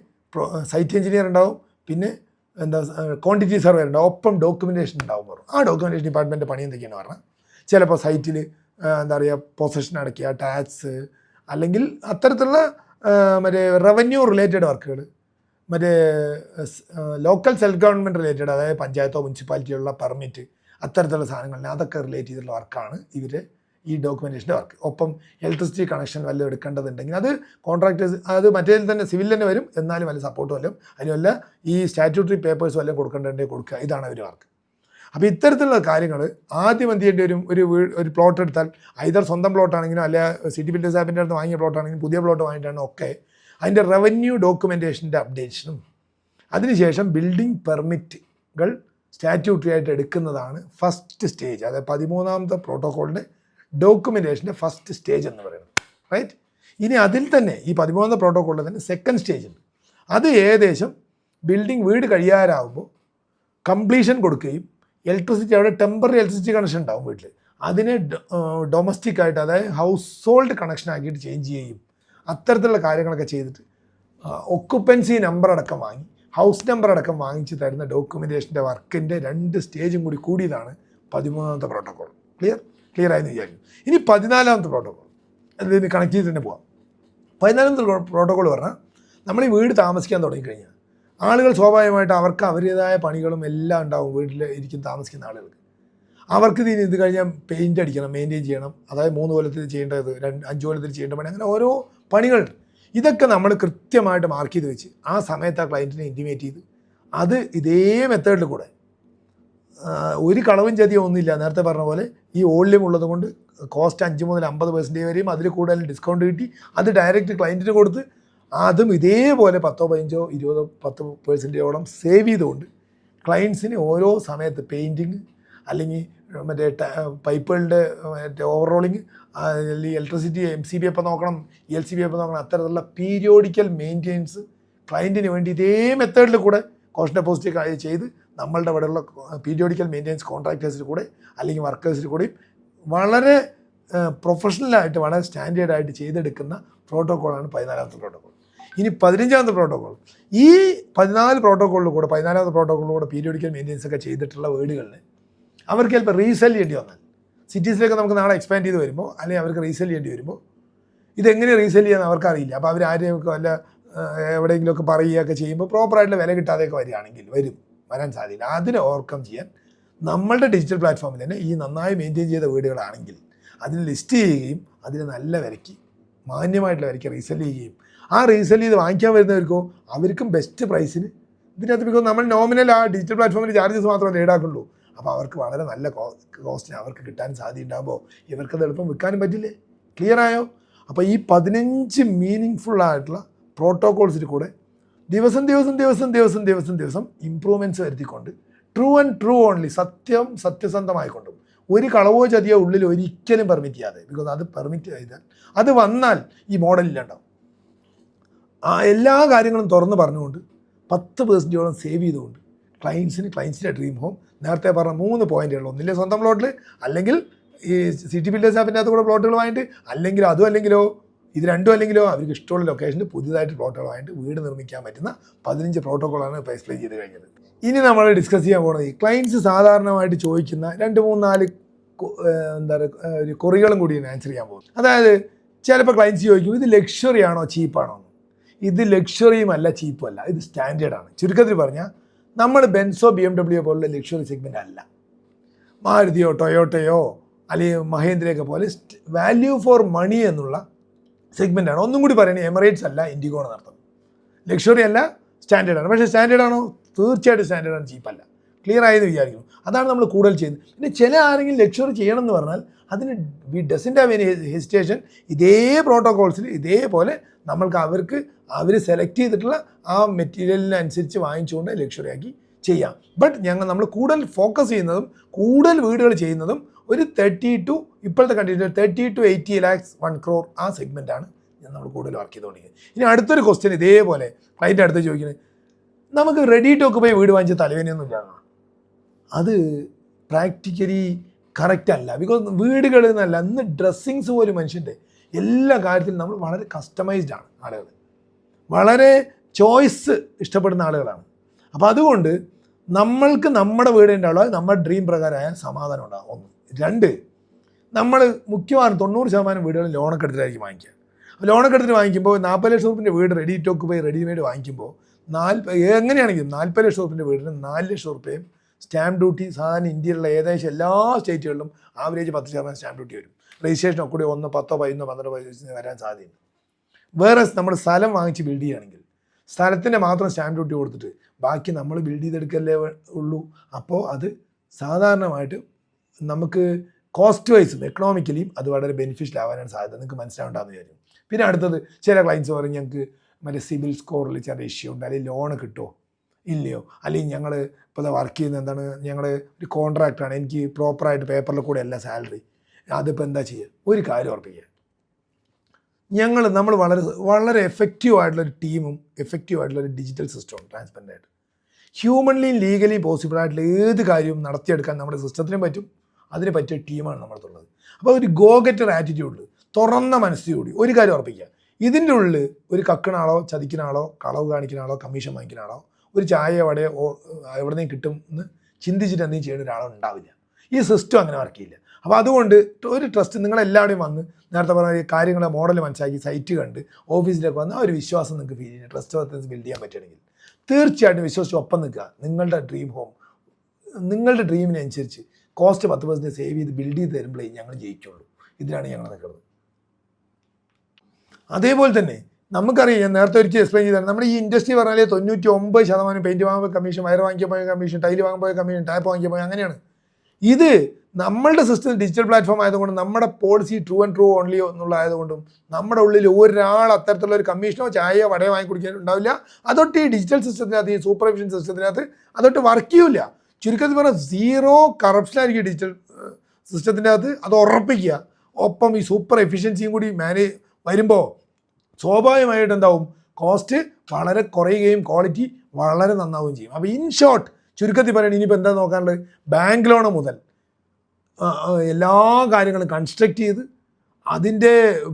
സൈറ്റ് എഞ്ചിനീയർ ഉണ്ടാവും, പിന്നെ എന്താ ക്വാണ്ടിറ്റി സർവേ ഉണ്ടാവും, ഒപ്പം ഡോക്യുമെൻറ്റേഷൻ ഉണ്ടാവും പറഞ്ഞു. ആ ഡോക്യുമെൻറ്റേഷൻ ഡിപ്പാർട്ട്മെൻറ്റ് പണി എന്തൊക്കെയാണ് പറഞ്ഞാൽ ചിലപ്പോൾ സൈറ്റിൽ എന്താ പറയുക പൊസഷൻ അടയ്ക്കുക, ടാക്സ്, അല്ലെങ്കിൽ അത്തരത്തിലുള്ള മറ്റേ റവന്യൂ റിലേറ്റഡ് വർക്കുകൾ, മറ്റേ ലോക്കൽ സെൽഫ് ഗവൺമെൻറ് റിലേറ്റഡ്, അതായത് പഞ്ചായത്തോ മുനിസിപ്പാലിറ്റിയുള്ള പെർമിറ്റ്, അത്തരത്തിലുള്ള സാധനങ്ങളിൽ അതൊക്കെ റിലേറ്റ് ചെയ്തിട്ടുള്ള വർക്കാണ് ഇവർ ഈ ഡോക്യുമെൻറ്റേഷൻ്റെ വർക്ക്. ഒപ്പം ഇലക്ട്രിസിറ്റി കണക്ഷൻ വല്ലതും എടുക്കേണ്ടതുണ്ടെങ്കിൽ അത് കോൺട്രാക്ടേഴ്സ് അത് മറ്റേ തന്നെ സിവിൽ തന്നെ വരും, എന്നാലും വല്ല സപ്പോർട്ട് വല്ലതും അതിനുമല്ല ഈ സ്റ്റാറ്റ്യൂട്ടറി പേപ്പേഴ്സ് വല്ലതും കൊടുക്കേണ്ടതുണ്ടെങ്കിൽ കൊടുക്കുക. ഇതാണ് ഒരു വർക്ക്. അപ്പോൾ ഇത്തരത്തിലുള്ള കാര്യങ്ങൾ ആദ്യം എന്ത് ചെയ്യേണ്ടി വരും? ഒരു പ്ലോട്ട് എടുത്താൽ ഐദർ സ്വന്തം പ്ലോട്ടാണെങ്കിലും അല്ല സിറ്റി ബിൽഡേഴ്സ് ആപ്പിൻ്റെ അടുത്ത് വാങ്ങിയ പ്ലോട്ടാണെങ്കിലും പുതിയ പ്ലോട്ട് വാങ്ങിയിട്ടാണ് ഒക്കെ അതിൻ്റെ റവന്യൂ ഡോക്യുമെൻറ്റേഷൻ്റെ അപ്ഡേഷനും അതിനുശേഷം ബിൽഡിംഗ് പെർമിറ്റുകൾ സ്റ്റാറ്റ്യൂട്ടറി ആയിട്ട് എടുക്കുന്നതാണ് ഫസ്റ്റ് സ്റ്റേജ്. അതായത് 13ാമത്തെ പ്രോട്ടോക്കോളിൻ്റെ ഡോക്യുമെൻറ്റേഷൻ്റെ ഫസ്റ്റ് സ്റ്റേജ് എന്ന് പറയുന്നത്, റൈറ്റ്? ഇനി അതിൽ തന്നെ ഈ 13ാമത്തെ പ്രോട്ടോക്കോളിൽ തന്നെ സെക്കൻഡ് സ്റ്റേജ് ഉണ്ട്. അത് ഏകദേശം ബിൽഡിംഗ് വീട് കഴിയാറാകുമ്പോൾ കംപ്ലീഷൻ കൊടുക്കുകയും ഇലക്ട്രിസിറ്റി അവിടെ ടെമ്പററി ഇലക്ട്രിസിറ്റി കണക്ഷൻ ഉണ്ടാവും വീട്ടിൽ, അതിനെ ഡൊമസ്റ്റിക് ആയിട്ട് അതായത് ഹൗസ് ഹോൾഡ് കണക്ഷൻ ആക്കിയിട്ട് ചേഞ്ച് ചെയ്യും. അത്തരത്തിലുള്ള കാര്യങ്ങളൊക്കെ ചെയ്തിട്ട് ഒക്കുപ്പൻസി നമ്പർ അടക്കം വാങ്ങി ഹൗസ് നമ്പർ അടക്കം വാങ്ങിച്ച് തരുന്ന ഡോക്യുമെൻറ്റേഷൻ്റെ വർക്കിൻ്റെ 2 സ്റ്റേജും കൂടിയതാണ് 13ാമത്തെ പ്രോട്ടോക്കോൾ. ക്ലിയർ ആയെന്ന് വിചാരിക്കും. ഇനി 14ാമത്തെ പ്രോട്ടോക്കോൾ അതിന് കണക്ട് ചെയ്ത് തന്നെ പോവാം. 14ാമത്തെ പ്രോട്ടോക്കോൾ പറഞ്ഞാൽ നമ്മൾ ഈ വീട് താമസിക്കാൻ തുടങ്ങിക്കഴിഞ്ഞാൽ ആളുകൾ സ്വാഭാവികമായിട്ട് അവർക്ക് അവരുടേതായ പണികളും എല്ലാം ഉണ്ടാവും. വീട്ടിൽ താമസിക്കുന്ന ആളുകൾക്ക് അവർക്ക് ഇത് കഴിഞ്ഞാൽ പെയിൻ്റ് അടിക്കണം, മെയിൻറ്റെയിൻ ചെയ്യണം, അതായത് 3 കൊല്ലത്തിൽ ചെയ്യേണ്ടത് 5 കൊല്ലത്തിൽ ചെയ്യേണ്ട പണി, അങ്ങനെ ഓരോ പണികളുണ്ട്. ഇതൊക്കെ നമ്മൾ കൃത്യമായിട്ട് മാർക്ക് ചെയ്ത് വെച്ച് ആ സമയത്ത് ആ ക്ലയൻറ്റിനെ ഇൻറ്റിമേറ്റ് ചെയ്ത് അത് ഇതേ മെത്തേഡിൽ കൂടെ ഒരു കളവും ചതിയോ ഒന്നുമില്ല. നേരത്തെ പറഞ്ഞ പോലെ ഈ വോള്യൂം ഉള്ളത് കൊണ്ട് കോസ്റ്റ് 5 മുതൽ 50% വരെയും അതിൽ കൂടുതൽ ഡിസ്കൗണ്ട് കിട്ടി. അത് ഡയറക്റ്റ് ക്ലയൻറ്റിന് കൊടുത്ത് അതും ഇതേപോലെ 10, 15, 20, 10% സേവ് ചെയ്തുകൊണ്ട് ക്ലയൻസിന് ഓരോ സമയത്ത് പെയിൻറ്റിങ് അല്ലെങ്കിൽ മറ്റേ പൈപ്പുകളുടെ മറ്റേ ഓവർറോളിങ്, അല്ലെങ്കിൽ ഇലക്ട്രിസിറ്റി MCB എപ്പോൾ നോക്കണം, ELCB എപ്പോൾ നോക്കണം, അത്തരത്തിലുള്ള പീരിയോഡിക്കൽ മെയിൻ്റെനൻസ് ക്ലയൻറ്റിന് വേണ്ടി ഇതേ മെത്തേഡിൽ കൂടെ കോസ്റ്റ് ഡെപ്പോസിറ്റ് ചെയ്ത് നമ്മളുടെ ഇവിടെയുള്ള പീരിയോഡിക്കൽ മെയിൻ്റെനൻസ് കോൺട്രാക്ടേഴ്സിൽ കൂടെ അല്ലെങ്കിൽ വർക്കേഴ്സിൽ കൂടെയും വളരെ പ്രൊഫഷണലായിട്ട് വളരെ സ്റ്റാൻഡേർഡായിട്ട് ചെയ്തെടുക്കുന്ന പ്രോട്ടോക്കോളാണ് 14ാമത്തെ പ്രോട്ടോക്കോൾ. ഇനി 15ാമത്തെ പ്രോട്ടോക്കോൾ. ഈ 14 പ്രോട്ടോക്കോളിൽ കൂടെ 14ാമത്തെ പ്രോട്ടോക്കോളിലൂടെ പീരിയോഡിക്കൽ മെയിൻ്റെനൻസ് ഒക്കെ ചെയ്തിട്ടുള്ള വീടുകളിൽ അവർക്ക് ചിലപ്പോൾ റീസെൽ ചെയ്യേണ്ടി വന്നാൽ, സിറ്റീസിലേക്ക് നമുക്ക് നാളെ എക്സ്പാൻഡ് ചെയ്ത് വരുമ്പോൾ അല്ലെങ്കിൽ അവർക്ക് റീസെൽ ചെയ്യേണ്ടി വരുമ്പോൾ ഇതെങ്ങനെ റീസെൽ ചെയ്യാന്ന് അവർക്കറിയില്ല. അപ്പോൾ അവർ ആരെയൊക്കെ വല്ല എവിടെയെങ്കിലുമൊക്കെ പറയുകയൊക്കെ ചെയ്യുമ്പോൾ പ്രോപ്പറായിട്ടുള്ള വില കിട്ടാതെയൊക്കെ വരികയാണെങ്കിൽ വരാൻ സാധ്യത. അതിനെ ഓവർകം ചെയ്യാൻ നമ്മളുടെ ഡിജിറ്റൽ പ്ലാറ്റ്ഫോമിൽ തന്നെ ഈ നന്നായി മെയിൻറ്റെയിൻ ചെയ്ത വീടുകളാണെങ്കിൽ അതിന് ലിസ്റ്റ് ചെയ്യുകയും അതിന് നല്ല വിലയ്ക്ക്, മാന്യമായിട്ടുള്ള വിലയ്ക്ക് റീസെൽ ചെയ്യുകയും ആ റീസെൽ ചെയ്ത് വാങ്ങിക്കാൻ വരുന്നവർക്കോ അവർക്കും ബെസ്റ്റ് പ്രൈസിന് ഇതിനകത്ത്, ബിക്കോസ് നമ്മൾ നോമിനൽ ആ ഡിജിറ്റൽ പ്ലാറ്റ്ഫോമിൽ ചാർജസ് മാത്രമേ ഈടാക്കുള്ളൂ. അപ്പോൾ അവർക്ക് വളരെ നല്ല കോസ്റ്റിന് അവർക്ക് കിട്ടാൻ സാധ്യത ഉണ്ടാകുമ്പോൾ ഇവർക്കത് എളുപ്പം വിൽക്കാനും പറ്റില്ലേ? ക്ലിയർ ആയോ? അപ്പോൾ ഈ 15 മീനിങ് ആയിട്ടുള്ള പ്രോട്ടോകോൾസിൽ കൂടെ ദിവസം ഇമ്പ്രൂവ്മെൻറ്റ്സ് വരുത്തിക്കൊണ്ട് ട്രൂ ആൻഡ് ട്രൂ ഓൺലി, സത്യസന്ധമായിക്കൊണ്ടും ഒരു കളവോ ചതിയോ ഉള്ളിൽ ഒരിക്കലും പെർമിറ്റ് ചെയ്യാതെ, ബിക്കോസ് അത് പെർമിറ്റ് ചെയ്താൽ അത് വന്നാൽ ഈ മോഡലില്ലാണ്ടാവും. ആ എല്ലാ കാര്യങ്ങളും തുറന്ന് പറഞ്ഞുകൊണ്ട് 10% സേവ് ചെയ്തുകൊണ്ട് ക്ലയൻസിൻ്റെ ഡ്രീം ഹോം, നേരത്തെ പറഞ്ഞ 3 പോയിന്റുകൾ, ഒന്നില്ലേ സ്വന്തം പ്ലോട്ടിൽ, അല്ലെങ്കിൽ ഈ സിറ്റി ബിൽഡേഴ്സ് ആപ്പിൻ്റെ അകത്ത് കൂടെ പ്ലോട്ടുകൾ വാങ്ങിയിട്ട്, അല്ലെങ്കിലോ ഇത് രണ്ടും അല്ലെങ്കിലോ അവർക്ക് ഇഷ്ടമുള്ള ലൊക്കേഷനിൽ പുതിയതായിട്ട് പ്ലോട്ടുകൾ വാങ്ങിയിട്ട് വീട് നിർമ്മിക്കാൻ പറ്റുന്ന 15 പ്രോട്ടോക്കോളാണ് ഇപ്പോൾ എക്സ്പ്ലെയിൻ ചെയ്ത് കഴിഞ്ഞത്. ഇനി നമ്മൾ ഡിസ്കസ് ചെയ്യാൻ പോകുന്നത് ഈ ക്ലയൻസ് സാധാരണമായിട്ട് ചോദിക്കുന്ന 2, 3, 4 ഒരു കൊറികളും കൂടിയാണ് ആൻസർ ചെയ്യാൻ പോകുന്നത്. അതായത് ചിലപ്പോൾ ക്ലയൻസ് ചോദിക്കും, ഇത് ലക്ഷറി ആണോ ചീപ്പാണോ? ഇത് ലക്ഷറിയും അല്ല ചീപ്പും അല്ല, ഇത് സ്റ്റാൻഡേർഡാണ്. ചുരുക്കത്തിൽ പറഞ്ഞാൽ നമ്മൾ ബെൻസോ BMW പോലുള്ള ലക്ഷറി സെഗ്മെൻ്റ് അല്ല, മാരുതിയോ ടൊയോട്ടയോ അല്ലെങ്കിൽ മഹേന്ദ്രയൊക്കെ പോലെ വാല്യൂ ഫോർ മണി എന്നുള്ള സെഗ്മെൻ്റാണ്. ഒന്നും കൂടി പറയുന്നത് എമിറേറ്റ്സ് അല്ല, ഇൻഡിഗോ എന്ന് നടത്തുന്നത്. ലക്ഷറി അല്ല, സ്റ്റാൻഡേർഡാണ്. പക്ഷേ സ്റ്റാൻഡേർഡാണോ? തീർച്ചയായിട്ടും സ്റ്റാൻഡേർഡാണ്, ചീപ്പല്ല. ക്ലിയർ ആയെന്ന് വിചാരിക്കുന്നു. അതാണ് നമ്മൾ കൂടുതൽ ചെയ്യുന്നത്. പിന്നെ ചില ആരെങ്കിലും ലക്ഷറി ചെയ്യണം എന്ന് പറഞ്ഞാൽ അതിന് we doesn't have any hesitation. ഇതേ പ്രോട്ടോകോൾസിൽ ഇതേപോലെ നമ്മൾക്ക് അവർ സെലക്ട് ചെയ്തിട്ടുള്ള ആ മെറ്റീരിയലിനനുസരിച്ച് വാങ്ങിച്ചുകൊണ്ട് ലക്ഷറിയാക്കി ചെയ്യാം. ബട്ട് നമ്മൾ കൂടുതൽ ഫോക്കസ് ചെയ്യുന്നതും കൂടുതൽ വീടുകൾ ചെയ്യുന്നതും ഒരു 30 to ഇപ്പോഴത്തെ കണ്ടീഷൻ 30 to 80 lakhs 1 crore ആ സെഗ്മെൻറ്റാണ് നമ്മൾ കൂടുതൽ വർക്ക് ചെയ്തുകൊണ്ടിരിക്കുന്നത്. ഇനി അടുത്തൊരു ക്വസ്റ്റ്യൻ ഇതേപോലെ ക്ലൈൻറ്റ് അടുത്ത് ചോദിക്കുന്നത്, നമുക്ക് റെഡി ടു ഓക്കുപൈ വീട് വാങ്ങിച്ച തലവേനയൊന്നും ഇല്ല. അത് പ്രാക്ടിക്കലി കറക്റ്റ് അല്ല. ബിക്കോസ് വീടുകൾ എന്നല്ല, ഇന്ന് ഡ്രസ്സിങ്സ് പോലും മനുഷ്യൻ്റെ എല്ലാ കാര്യത്തിലും നമ്മൾ വളരെ കസ്റ്റമൈസ്ഡ് ആണ്. ആളുകൾ വളരെ ചോയ്സ് ഇഷ്ടപ്പെടുന്ന ആളുകളാണ്. അപ്പോൾ അതുകൊണ്ട് നമ്മൾക്ക് നമ്മുടെ വീടിൻ്റെ അളവ് നമ്മുടെ ഡ്രീം പ്രകാരമായ സമാധാനം ഉണ്ടാകും. 1. 2, നമ്മൾ മുഖ്യമായും 90% വീടുകൾ ലോണൊക്കെ എടുത്തിട്ടായിരിക്കും വാങ്ങിക്കുക. ലോണൊക്കെ എടുത്തിട്ട് വാങ്ങിക്കുമ്പോൾ 40 ലക്ഷം രൂപയുടെ വീട് റെഡി ടു ഓക്കുപൈ റെഡിമെയ്ഡ് വാങ്ങിക്കുമ്പോൾ എങ്ങനെയാണെങ്കിലും 40 ലക്ഷം രൂപയുടെ വീടിന് 4 ലക്ഷം രൂപയും സ്റ്റാമ്പ് ഡ്യൂട്ടി സാധാരണ ഇന്ത്യയിലുള്ള ഏകദേശം എല്ലാ സ്റ്റേറ്റുകളിലും ആവറേജ് 10% സ്റ്റാമ്പ് ഡ്യൂട്ടി വരും. രജിസ്ട്രേഷനൊക്കെ കൂടി 1, 10, 11, 12 വരാൻ സാധ്യതയുണ്ട്. വേറെ നമ്മൾ സ്ഥലം വാങ്ങിച്ച് ബിൽഡ് ചെയ്യുകയാണെങ്കിൽ സ്ഥലത്തിൻ്റെ മാത്രം സ്റ്റാമ്പ് ഡ്യൂട്ടി കൊടുത്തിട്ട് ബാക്കി നമ്മൾ ബിൽഡ് ചെയ്തെടുക്കല്ലേ ഉള്ളൂ. അപ്പോൾ അത് സാധാരണമായിട്ട് നമുക്ക് കോസ്റ്റ് വൈസും എക്കണോമിക്കലിയും അത് വളരെ ബെനിഫിഷ്യൽ ആവാനാണ് സാധ്യത. നിങ്ങൾക്ക് മനസ്സിലാവേണ്ടെന്ന് വിചാരിക്കും. പിന്നെ അടുത്തത് ചില ക്ലയൻസ് പറയും, ഞങ്ങൾക്ക് മറ്റേ സിബിൽ സ്കോറിൽ ചില ഇഷ്യൂ ഉണ്ട്, അല്ലെങ്കിൽ ലോണ് കിട്ടുമോ ഇല്ലയോ, അല്ലെങ്കിൽ ഞങ്ങൾ ഇപ്പോൾ വർക്ക് ചെയ്യുന്നത് എന്താണ്, ഞങ്ങൾ ഒരു കോൺട്രാക്റ്റാണ്, എനിക്ക് പ്രോപ്പറായിട്ട് പേപ്പറിൽ കൂടെ അല്ല സാലറി, അതിപ്പോൾ എന്താ ചെയ്യുക? ഒരു കാര്യം ഉറപ്പിക്കുക, നമ്മൾ വളരെ എഫക്റ്റീവായിട്ടുള്ളൊരു ടീമും എഫക്റ്റീവായിട്ടുള്ളൊരു ഡിജിറ്റൽ സിസ്റ്റവും ട്രാൻസ്പെറൻ്റായിട്ട് ഹ്യൂമൻലിയും ലീഗലിയും പോസിബിൾ ആയിട്ടുള്ള ഏത് കാര്യവും നടത്തിയെടുക്കാൻ നമ്മുടെ സിസ്റ്റത്തിനും പറ്റും. അതിന് പറ്റിയ ടീമാണ് നമ്മളുള്ളത്. അപ്പോൾ ഒരു ഗോ ഗെറ്റർ ആറ്റിറ്റ്യൂഡിൽ തുറന്ന മനസ്സിലൂടി ഒരു കാര്യം ഉറപ്പിക്കുക, ഇതിൻ്റെ ഉള്ളിൽ ഒരു കക്കണാളോ ചതിക്കണാളോ കളവ് കാണിക്കണാളോ കമ്മീഷൻ വാങ്ങിക്കണാളോ ഒരു ചായ വടയോ എവിടെന്നെങ്കിലും കിട്ടും എന്ന് ചിന്തിച്ചിട്ട് എന്തെങ്കിലും ചെയ്യുന്ന ഒരാളും ഉണ്ടാവില്ല. ഈ സിസ്റ്റം അങ്ങനെ വർക്ക് ചെയ്യില്ല. അപ്പോൾ അതുകൊണ്ട് ഒരു ട്രസ്റ്റ് നിങ്ങളെല്ലാവരുടെയും വന്ന് നേരത്തെ പറഞ്ഞ കാര്യങ്ങളെ മോഡൽ മനസ്സിലാക്കി സൈറ്റ് കണ്ട് ഓഫീസിലേക്ക് വന്ന് ആ ഒരു വിശ്വാസം നിങ്ങൾക്ക് ഫീൽ ചെയ്യുന്നത് ട്രസ്റ്റ് വർത്തൻസ് ബിൽഡ് ചെയ്യാൻ പറ്റുകയാണെങ്കിൽ തീർച്ചയായിട്ടും വിശ്വസിച്ച് ഒപ്പം നിൽക്കുക. നിങ്ങളുടെ ഡ്രീം ഹോം നിങ്ങളുടെ ഡ്രീമിനനുസരിച്ച് കോസ്റ്റ് 10% സേവ് ചെയ്ത് ബിൽഡ് ചെയ്ത് തരുമ്പോഴേ ഞങ്ങൾ ജയിക്കുള്ളൂ. ഇതിലാണ് ഞങ്ങൾ നിൽക്കുന്നത്. അതേപോലെ തന്നെ നമുക്കറിയാം, ഞാൻ നേരത്തെ ഒരിക്കൽ എക്സ്പ്ലെയിൻ ചെയ്താണ്, നമ്മുടെ ഈ ഇൻഡസ്ട്രി പറഞ്ഞാൽ 99% പെയിൻറ്റ് വാങ്ങുമ്പോൾ കമ്മീഷൻ, വയർ വാങ്ങിക്കാൻ പോയ കമ്മീഷൻ, ടൈല് വാങ്ങാൻ പോയ കമ്മീഷൻ, ടാപ്പ് വാങ്ങിക്കാൻ പോയ അങ്ങനെയാണ്. ഇത് നമ്മളുടെ സിസ്റ്റം ഡിജിറ്റൽ പ്ലാറ്റ്ഫോം ആയതുകൊണ്ട് നമ്മുടെ policy true and true only എന്നുള്ളതായതുകൊണ്ടും നമ്മുടെ ഉള്ളിൽ ഒരാൾ അത്തരത്തിലുള്ള ഒരു കമ്മീഷനോ ചായയോ വടയോ വാങ്ങി കുടിക്കാനോ ഉണ്ടാവില്ല. അതൊട്ട് ഈ ഡിജിറ്റൽ സിസ്റ്റത്തിനകത്ത്, ഈ സൂപ്പർ എഫിഷ്യൻ സിസ്റ്റത്തിനകത്ത് അതൊട്ട് വർക്ക് ചെയ്യില്ല. ചുരുക്കത്തിൽ പറഞ്ഞാൽ സീറോ കറപ്ഷനായിരിക്കും ഡിജിറ്റൽ സിസ്റ്റത്തിൻ്റെ അകത്ത്. അത് ഉറപ്പിക്കുക. ഒപ്പം ഈ സൂപ്പർ എഫിഷ്യൻസിയും കൂടി വരുമ്പോൾ സ്വാഭാവികമായിട്ട് എന്താവും, കോസ്റ്റ് വളരെ കുറയുകയും ക്വാളിറ്റി വളരെ നന്നാവുകയും ചെയ്യും. അപ്പോൾ ഇൻ ഷോർട്ട് ചുരുക്കത്തിൽ പറയുകയാണെങ്കിൽ ഇനിയിപ്പോൾ എന്താ നോക്കാനുള്ളത്, ബാങ്ക് ലോൺ മുതൽ എല്ലാ കാര്യങ്ങളും കൺസ്ട്രക്ട് ചെയ്ത് അതിൻ്റെ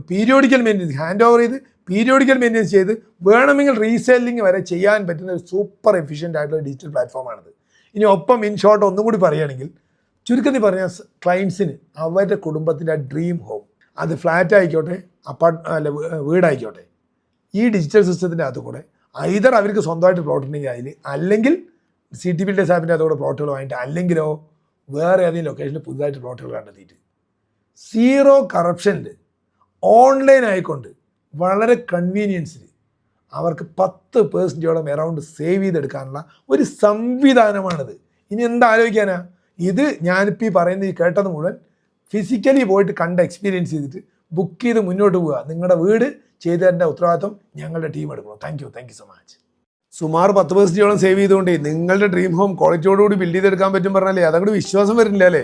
പീരിയോഡിക്കൽ മെയിൻ്റെനൻസ് ഹാൻഡ് ഓവർ ചെയ്ത് പീരിയോഡിക്കൽ മെയിൻ്റെനൻസ് ചെയ്ത് വേണമെങ്കിൽ റീസെല്ലിങ് വരെ ചെയ്യാൻ പറ്റുന്ന ഒരു സൂപ്പർ എഫിഷ്യൻ്റ് ആയിട്ടുള്ള ഡിജിറ്റൽ പ്ലാറ്റ്ഫോമാണിത്. ഇനി ഒപ്പം ഇൻ ഷോർട്ട് ഒന്നും കൂടി പറയുകയാണെങ്കിൽ ചുരുക്കത്തിൽ പറഞ്ഞാൽ ക്ലയൻസിന് അവരുടെ കുടുംബത്തിൻ്റെ ഡ്രീം ഹോം, അത് ഫ്ലാറ്റ് ആയിക്കോട്ടെ വീടായിക്കോട്ടെ, ഈ ഡിജിറ്റൽ സിസ്റ്റത്തിൻ്റെ അകത്ത് കൂടെ ഐദർ അവർക്ക് സ്വന്തമായിട്ട് പ്ലോട്ട് ഉണ്ടെങ്കിൽ അതിൽ, അല്ലെങ്കിൽ CT ബിൽഡേഴ്സ് ആപ്പിൻ്റെ അതുകൂടെ പ്ലോട്ടുകൾ വാങ്ങിയിട്ട്, അല്ലെങ്കിലോ വേറെ ഏതെങ്കിലും ലൊക്കേഷനിൽ പുതുതായിട്ട് പ്ലോട്ടുകൾ കണ്ടെത്തിയിട്ട് സീറോ കറപ്ഷനിൽ ഓൺലൈൻ ആയിക്കൊണ്ട് വളരെ കൺവീനിയൻസിൽ അവർക്ക് 10% എറൗണ്ട് സേവ് ചെയ്തെടുക്കാനുള്ള ഒരു സംവിധാനമാണിത്. ഇനി എന്താ ആലോചിക്കാനാ? ഇത് ഞാനിപ്പോൾ ഈ പറയുന്നത് ഈ കേട്ടത് മുഴുവൻ ഫിസിക്കലി പോയിട്ട് കണ്ട് എക്സ്പീരിയൻസ് ചെയ്തിട്ട് ബുക്ക് ചെയ്ത് മുന്നോട്ട് പോവുക. നിങ്ങളുടെ വീട് ചെയ്ത് തരേണ്ട ഉത്തരവാദിത്വം ഞങ്ങളുടെ ടീം എടുക്കണം. Thank you so much. സുമാർ 10% സേവ് ചെയ്തുകൊണ്ട് നിങ്ങളുടെ ഡ്രീം ഹോം ക്വാളിറ്റിയോടുകൂടി ബിൽഡ് ചെയ്തെടുക്കാൻ പറ്റും പറഞ്ഞാലേ അതങ്ങോട്ട് വിശ്വാസം വരുന്നില്ല അല്ലേ?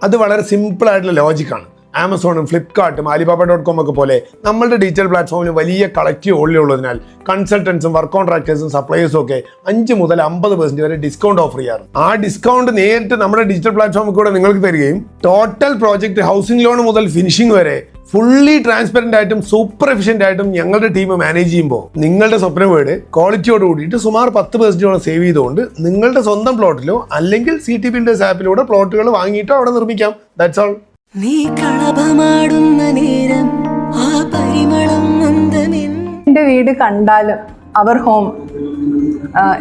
അത് വളരെ സിമ്പിൾ ആയിട്ടുള്ള ലോജിക്കാണ്. ആമസോണും ഫ്ലിപ്കാർട്ടും Alibaba.com ഒക്കെ പോലെ നമ്മളുടെ ഡിജിറ്റൽ പ്ലാറ്റ്ഫോമിൽ വലിയ കളക്റ്റീവ് ഓൺലി ഉള്ളതിനാൽ കൺസൾട്ടൻസും വർക്ക് കോൺട്രാക്ടേഴ്സും സപ്ലൈയേഴ്സും ഒക്കെ 5 മുതൽ 50% വരെ ഡിസ്കൗണ്ട് ഓഫർ ചെയ്യാറ്. ആ ഡിസ്കൗണ്ട് നേരിട്ട് നമ്മുടെ ഡിജിറ്റൽ പ്ലാറ്റ്ഫോമിൽ കൂടെ നിങ്ങൾക്ക് തരികയും ടോട്ടൽ പ്രോജക്റ്റ് ഹൗസിംഗ് ലോൺ മുതൽ ഫിനിഷിംഗ് വരെ ഫുള്ളി ട്രാൻസ്പെറന്റ് ആയിട്ടും സൂപ്പർ എഫിഷ്യന്റ് ആയിട്ടും ഞങ്ങളുടെ ടീം മാനേജ് ചെയ്യുമ്പോൾ നിങ്ങളുടെ സ്വപ്ന വീട് ക്വാളിറ്റിയോട് കൂടിയിട്ട് സുമാർ 10% സേവ് ചെയ്തുകൊണ്ട് നിങ്ങളുടെ സ്വന്തം പ്ലോട്ടിലോ അല്ലെങ്കിൽ CT ബിൽഡേഴ്സ് ആപ്പിലൂടെ പ്ലോട്ടുകൾ വാങ്ങിയിട്ടോ അവിടെ നിർമ്മിക്കാം. That's all. നീ കളഭമാടുന്ന നേരം ആ പരിമളം എന്റെ വീട് കണ്ടാലും our home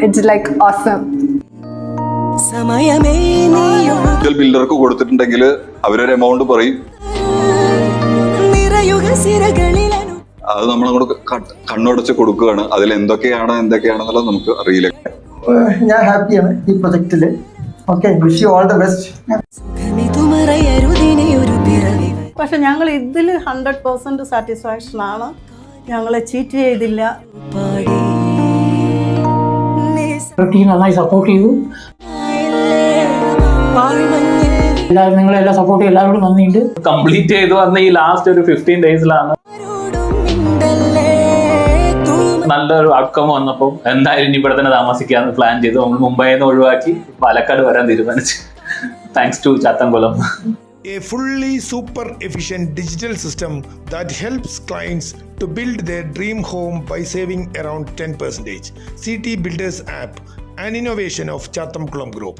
it's like awesome. സമയമേ ബിൽഡർക്ക് കൊടുത്തിട്ടുണ്ടെങ്കിൽ അവരൊരു എമൗണ്ട് പറയും, അത് നമ്മളങ്ങോട്ട് കണ്ണുടച്ച് കൊടുക്കുകയാണ്. അതിൽ എന്തൊക്കെയാണെന്നുള്ളത് നമുക്ക് അറിയില്ല. ഞാൻ ഹാപ്പിയാണ് ഈ പ്രൊജക്റ്റില്. Okay, wish you all the best. പക്ഷെ ഞങ്ങൾ ഇതിൽ 100% സാറ്റിസ്ഫാക്ഷൻ ആണ്. ഞങ്ങളെ ചീറ്റ് ചെയ്തില്ല. ടീം നന്നായി സപ്പോർട്ട് ചെയ്തു. എല്ലാവരും നിങ്ങളെല്ലാം സപ്പോർട്ട് ചെയ്യും. എല്ലാവരോടും നന്ദിയുണ്ട്. കംപ്ലീറ്റ് ചെയ്തു വന്ന ഈ ലാസ്റ്റ് ഒരു 15 ഡേയ്സിലാണ് നല്ലൊരു ഔട്ട്കം വന്നപ്പോൾ എന്തായാലും ഇനി ഇവിടെ തന്നെ താമസിക്കാന്ന് പ്ലാൻ ചെയ്തു. നമ്മൾ മുംബൈയിൽ നിന്ന് ഒഴിവാക്കി പാലക്കാട് വരാൻ തീരുമാനിച്ചു. Thanks to Chathankulam. A fully super efficient digital system that helps clients to build their dream home by saving around 10%. CT Builders app, an innovation of Chathamkulam Group.